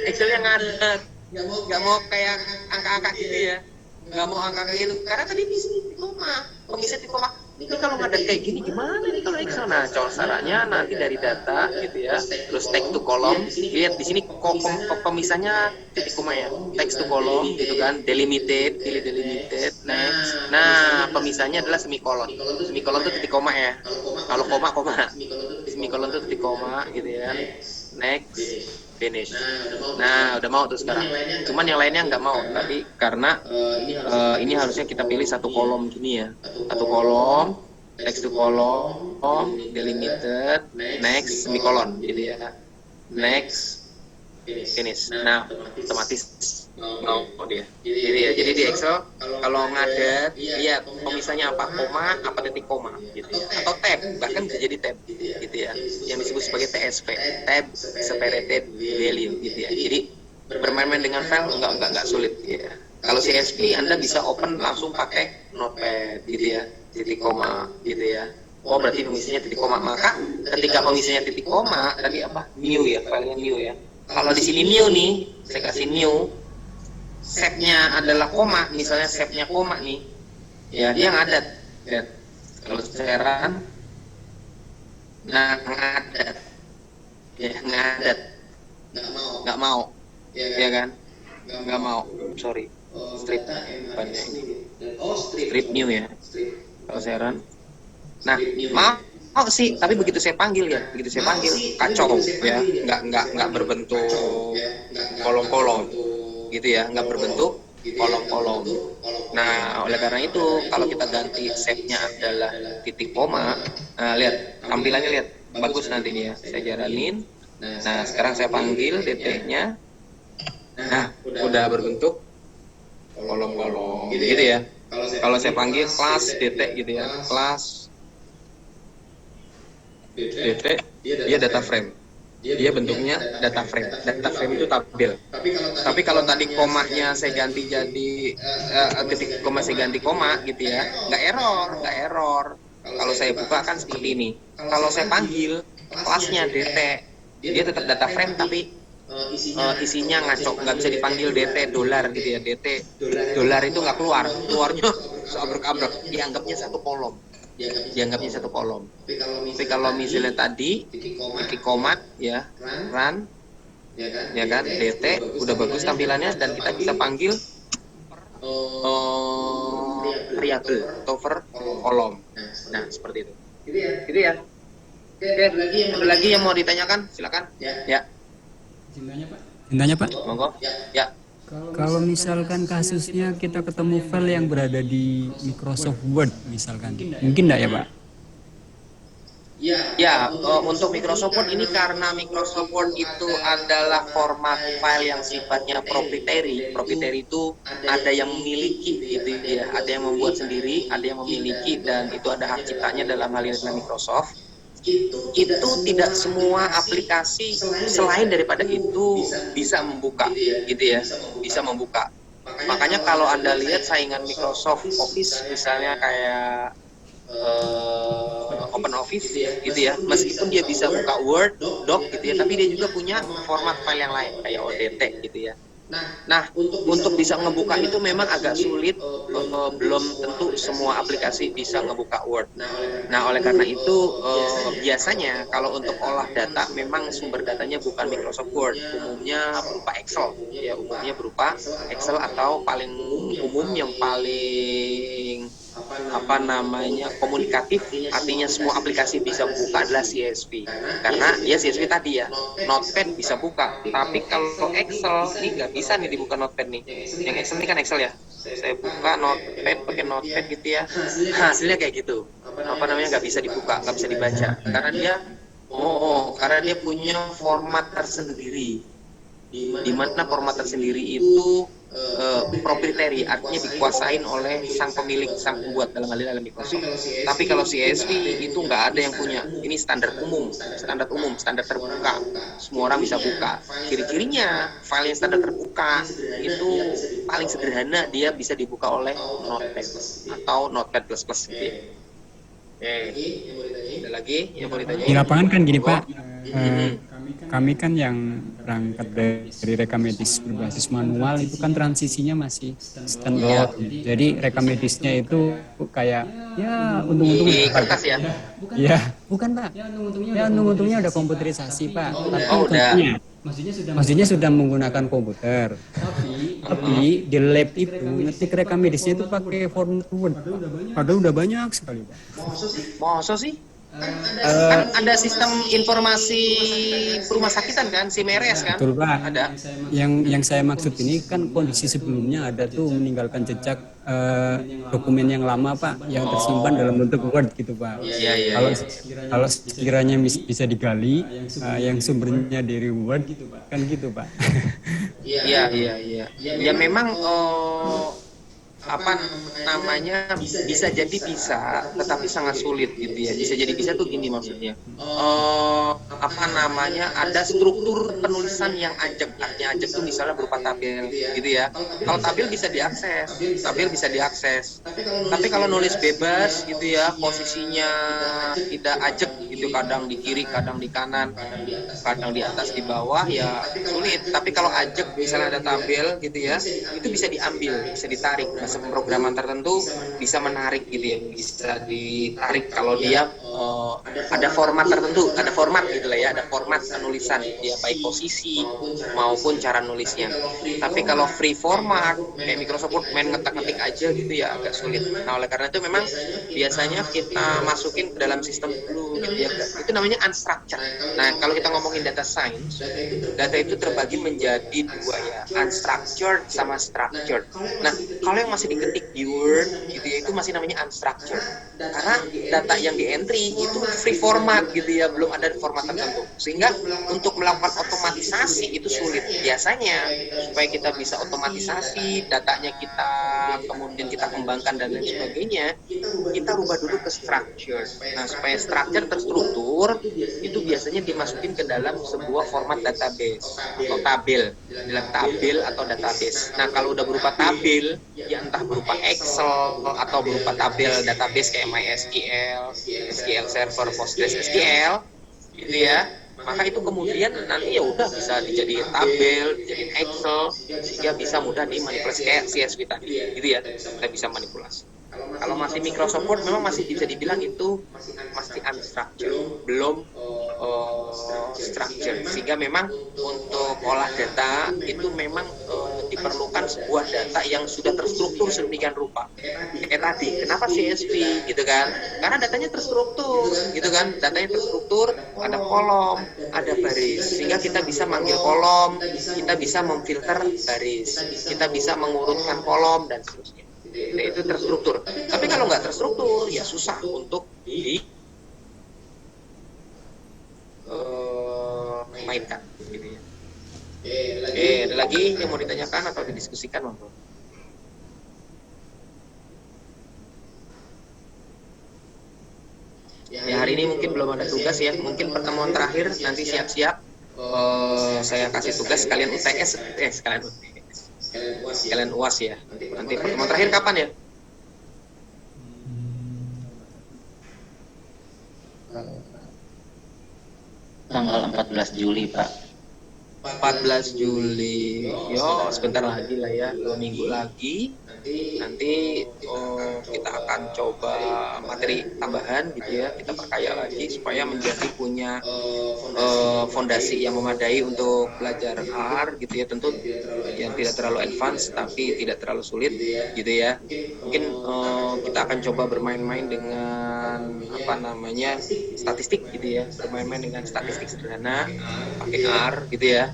Excelnya ngadet. Nggak mau kayak angka-angka gitu ya. Nggak mau angka kayak gitu. Karena tadi di sini titik koma, pemisah titik koma. Ini kalau ngadet kayak gini gimana nih kalau Excel? Nah, caranya nanti dari data gitu ya, terus text to column. Lihat di sini pemisahnya titik koma ya, text to column gitu kan, delimited, pilih delimited, next. Nah, pemisahnya adalah semikolon. Semikolon itu titik koma ya. Kalau koma, semikolon itu titik koma gitu ya. Next, finish. Nah, udah mau tuh sekarang. Cuman yang lainnya nggak mau tadi karena ini harusnya kita pilih satu kolom gini ya. Satu kolom, text to kolom, delimited, next, semikolon gitu ya. Next, finish. Nah, otomatis mau dia. Jadi di Excel kalau ngadet, lihat pemisahnya apa, koma, apa titik koma gitu ya. Atau tab, bahkan bisa jadi tab gitu ya. Yang disebut sebagai TSV, tab separated value gitu ya. Jadi bermain-main dengan file enggak sulit ya. Kalau CSV Anda bisa open langsung pakai notepad gitu ya, titik koma gitu ya. Oh berarti pemisahnya titik koma, maka ketika pemisahnya titik koma tadi apa, new ya, filenya new ya. Kalau di sini new nih, saya kasih new, shape-nya adalah koma, misalnya shape-nya koma nih, ya dia ngadat. Lihat, kalau saya run, nah ngadat, ya ngadat, nggak mau, ya kan, nggak mau, sorry, strip banyak ini, strip new ya, kalau saya run, nah mau sih, tapi begitu saya panggil kacau ya, nggak berbentuk kolom-kolom gitu ya, nggak berbentuk kolom-kolom. Nah oleh karena itu kalau kita ganti shape-nya adalah titik koma, nah lihat tampilannya, lihat bagus nanti nih ya, saya jalanin. Nah sekarang saya panggil dt-nya, nah udah berbentuk kolom-kolom gitu ya. Kalau saya panggil class dt gitu ya, class dt, dia data frame, dia bentuknya data frame. Data frame itu tabel. Tapi kalau tadi komanya saya ganti jadi titik koma saya ganti koma gitu ya, nggak error. Kalau saya buka kan seperti ini. Kalau saya panggil kelasnya dt, dia tetap data frame tapi isinya ngaco, nggak bisa dipanggil dt dolar gitu ya. Dt dolar itu nggak keluarnya seabrek-abrek, dianggapnya satu kolom. Tapi kalau misalnya tadi titik koma ya, run ya kan, dt udah bagus tampilannya dan kita bisa panggil variable atau per kolom. Nah seperti itu gitu ya. Oke, ada lagi yang mau ditanyakan, silakan ya. Tanya Pak. Monggo ya. Kalau misalkan kasusnya kita ketemu file yang berada di Microsoft Word misalkan, mungkin enggak ya Pak? Ya, untuk Microsoft Word ini karena Microsoft Word itu adalah format file yang sifatnya proprietary. Proprietary itu ada yang memiliki gitu ya, ada yang membuat sendiri, ada yang memiliki, dan itu ada hak ciptanya dalam hal ini adalah Microsoft. Itu tidak semua aplikasi selain daripada itu bisa membuka gitu ya, bisa membuka. Makanya kalau Anda lihat saingan Microsoft Office misalnya kayak Open Office gitu ya, meskipun dia bisa buka Word, Doc gitu ya, tapi dia juga punya format file yang lain kayak ODT gitu ya. Nah, untuk bisa ngebuka itu memang agak sulit, belum tentu semua aplikasi bisa ngebuka Word. Nah, oleh karena itu biasanya kalau untuk olah data memang sumber datanya bukan Microsoft Word, umumnya berupa Excel. Ya, umumnya berupa Excel atau paling umum yang paling komunikatif, artinya semua aplikasi bisa buka adalah CSV, karena dia CSV tadi ya, Notepad bisa buka, tapi kalau Excel ini nggak bisa nih dibuka Notepad nih. Yang Excel ini kan Excel ya, saya buka Notepad pakai Notepad gitu ya, hasilnya kayak gitu, nggak bisa dibuka, nggak bisa dibaca, karena dia punya format tersendiri, di mana format tersendiri itu proprietary, artinya dikuasain oleh sang pemilik, sang pembuat, dalam hal ini adalah Microsoft. Tapi kalau CSV itu nggak ada yang punya, ini standar umum, standar terbuka, semua orang bisa buka. Ciri-cirinya file yang standar terbuka itu paling sederhana, dia bisa dibuka oleh Notepad atau Notepad++ gitu ya. Ada lagi yang mau ditanya? Di lapangan kan gini Pak, kami kan yang berangkat dari rekam medis berbasis manual itu kan transisinya masih standar. Jadi rekam medisnya itu kayak ya untung-untung di kertas ya? Ya, bukan Pak. Ya untung-untungnya udah komputerisasi Pak. Tapi udah. Maksudnya sudah menggunakan komputer. Tapi di lab itu ngetik rekam medisnya itu pakai format Word. Padahal udah banyak sekali Pak. Masa sih? Kan ada sistem informasi rumah sakitan kan, SIMRS kan? Betul Pak. Ada. Yang saya maksud ini kan kondisi sebelumnya ada tuh meninggalkan jejak dokumen yang lama Pak, yang tersimpan dalam bentuk Word gitu Pak. Iya. Kalau sekiranya bisa digali, yang sumbernya dari Word gitu Pak, kan gitu Pak. Iya. Ya memang bisa jadi bisa, tetapi sangat sulit gitu ya. Bisa jadi bisa tuh gini maksudnya, ada struktur penulisan yang ajak, artinya ajak tuh misalnya berupa tabel gitu ya. Kalau tabel bisa diakses, tapi kalau nulis bebas gitu ya, posisinya tidak ajak gitu, kadang di kiri, kadang di kanan, kadang di atas, di bawah, ya sulit. Tapi kalau ajak misalnya ada tabel gitu ya, itu bisa diambil, bisa ditarik. Pemrograman tertentu bisa menarik gitu ya, bisa ditarik kalau dia ada format tertentu, ada format gitu lah ya, ada format penulisan ya, baik posisi maupun cara nulisnya. Tapi kalau free format kayak Microsoft Word main ngetik aja gitu ya, agak sulit. Nah, oleh karena itu memang biasanya kita masukin ke dalam sistem dulu gitu ya, itu namanya unstructured. Nah, kalau kita ngomongin data science, data itu terbagi menjadi dua ya, unstructured sama structured. Nah, kalau yang masih diketik di Word gitu ya, itu masih namanya unstructured, karena data yang di entry itu free format gitu ya, belum ada format tertentu, sehingga untuk melakukan otomatisasi itu sulit. Biasanya supaya kita bisa otomatisasi datanya, kita kemudian kita kembangkan dan lain sebagainya, kita rubah dulu ke structure. Nah, supaya structure terstruktur itu biasanya dimasukin ke dalam sebuah format database atau tabel, dalam tabel atau database. Nah, kalau udah berupa tabel ya, entah berupa Excel atau berupa tabel database kayak MySQL, SQL Server, PostgreSQL gitu ya, maka itu kemudian nanti ya udah bisa dijadiin tabel, dijadiin Excel, sehingga bisa mudah dimanipulasi kayak CSV tadi gitu ya, kita bisa manipulasi. Kalau masih Microsoft Word memang masih bisa dibilang itu masih unstructured, belum structured, sehingga memang untuk olah data itu memang diperlukan sebuah data yang sudah terstruktur sedemikian rupa. Kayak tadi, kenapa CSV gitu kan? Karena datanya terstruktur gitu kan, datanya terstruktur, ada kolom, ada baris, sehingga kita bisa manggil kolom, kita bisa memfilter baris, kita bisa mengurutkan kolom dan seterusnya. Itu terstruktur. Tapi kalau nggak terstruktur ya susah untuk mainkan gitu ya. Ada lagi yang mau ditanyakan atau didiskusikan, monggo. Ya, hari ini mungkin belum ada tugas ya, mungkin pertemuan terakhir nanti siap-siap saya kasih tugas sekalian UTS, sekalian UAS ya. Nanti pertemuan terakhir kapan ya? Tanggal 14 Juli, Pak. 14 Juli. Yo, sebentar lagi lah ya, 2 minggu lagi. Nanti kita akan coba materi tambahan gitu ya, kita perkaya lagi supaya menjadi punya fondasi yang memadai untuk belajar R gitu ya, tentu yang tidak terlalu advance tapi tidak terlalu sulit gitu ya. Mungkin kita akan coba bermain-main dengan statistik gitu ya, bermain-main dengan statistik sederhana pakai R gitu ya,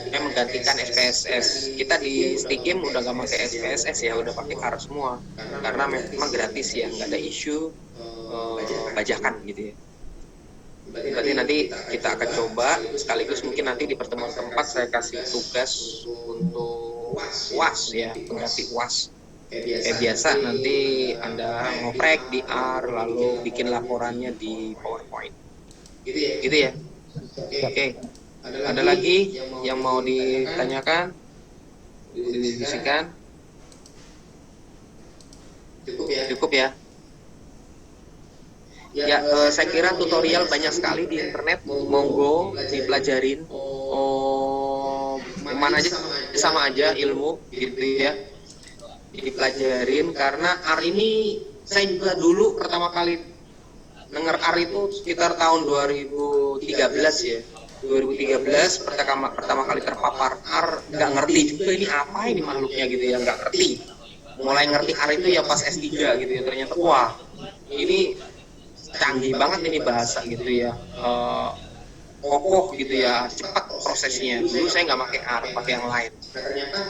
supaya menggantikan SPSS. Kita di Stikim udah gak pakai SPSS ya, udah pakai R semua karena memang gratis ya, nggak ada isu bajakan gitu ya. Berarti nanti kita akan coba sekaligus mungkin nanti di pertemuan keempat saya kasih tugas untuk UAS ya, pengganti UAS. Kayak biasa nanti Anda ngoprek di R lalu bikin laporannya di PowerPoint. Gitu ya. Oke. Ada lagi yang mau ditanyakan? Didiskusikan? Cukup ya. Ya, saya kira tutorial banyak sekali di internet, monggo dipelajarin. Mana aja sama aja ilmu gitu ya, dipelajarin. Karena R ini saya juga dulu pertama kali denger R itu sekitar tahun 2013 ya. 2013 pertama kali terpapar R, nggak ngerti juga ini apa ini makhluknya gitu ya, nggak ngerti. Mulai ngerti R itu ya pas S3 gitu ya, ternyata wah ini canggih banget ini bahasa gitu ya, kokoh gitu ya, cepat prosesnya. Dulu saya nggak pakai R, pakai yang lain.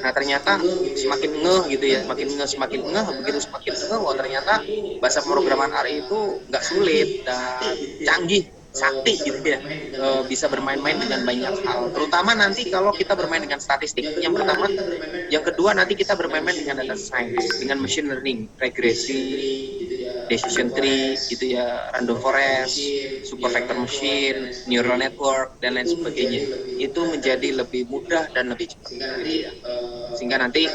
Nah ternyata semakin ngeh gitu ya, semakin ngeh, begitu semakin ngeh, wah ternyata bahasa pemrograman R itu nggak sulit dan canggih, sakti gitu ya, bisa bermain-main dengan banyak hal. Terutama nanti kalau kita bermain dengan statistik, yang pertama, yang kedua nanti kita bermain-main dengan data science, dengan machine learning, regresi, decision tree gitu ya, random forest, super vector machine, neural network dan lain sebagainya. Itu menjadi lebih mudah dan lebih cepat gitu ya. Sehingga nanti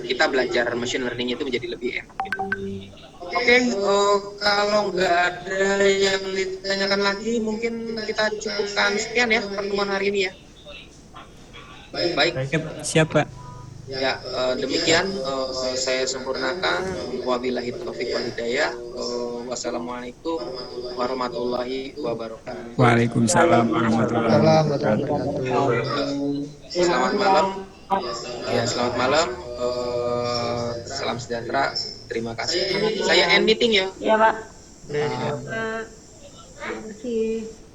kita belajar machine learning itu menjadi lebih enak gitu. Oke, kalau nggak ada yang ditanyakan lagi, mungkin kita cukupkan sekian ya pertemuan hari ini ya. Baik. Siap Pak. Ya, demikian saya sempurnakan. Wabillahi taufiq wal hidayah. Wassalamualaikum warahmatullahi wabarakatuh. Waalaikumsalam warahmatullahi wabarakatuh. Selamat malam. Ya, selamat malam. Salam sejahtera. Terima kasih. Saya end meeting ya. Ya Pak. Oke. Terima kasih.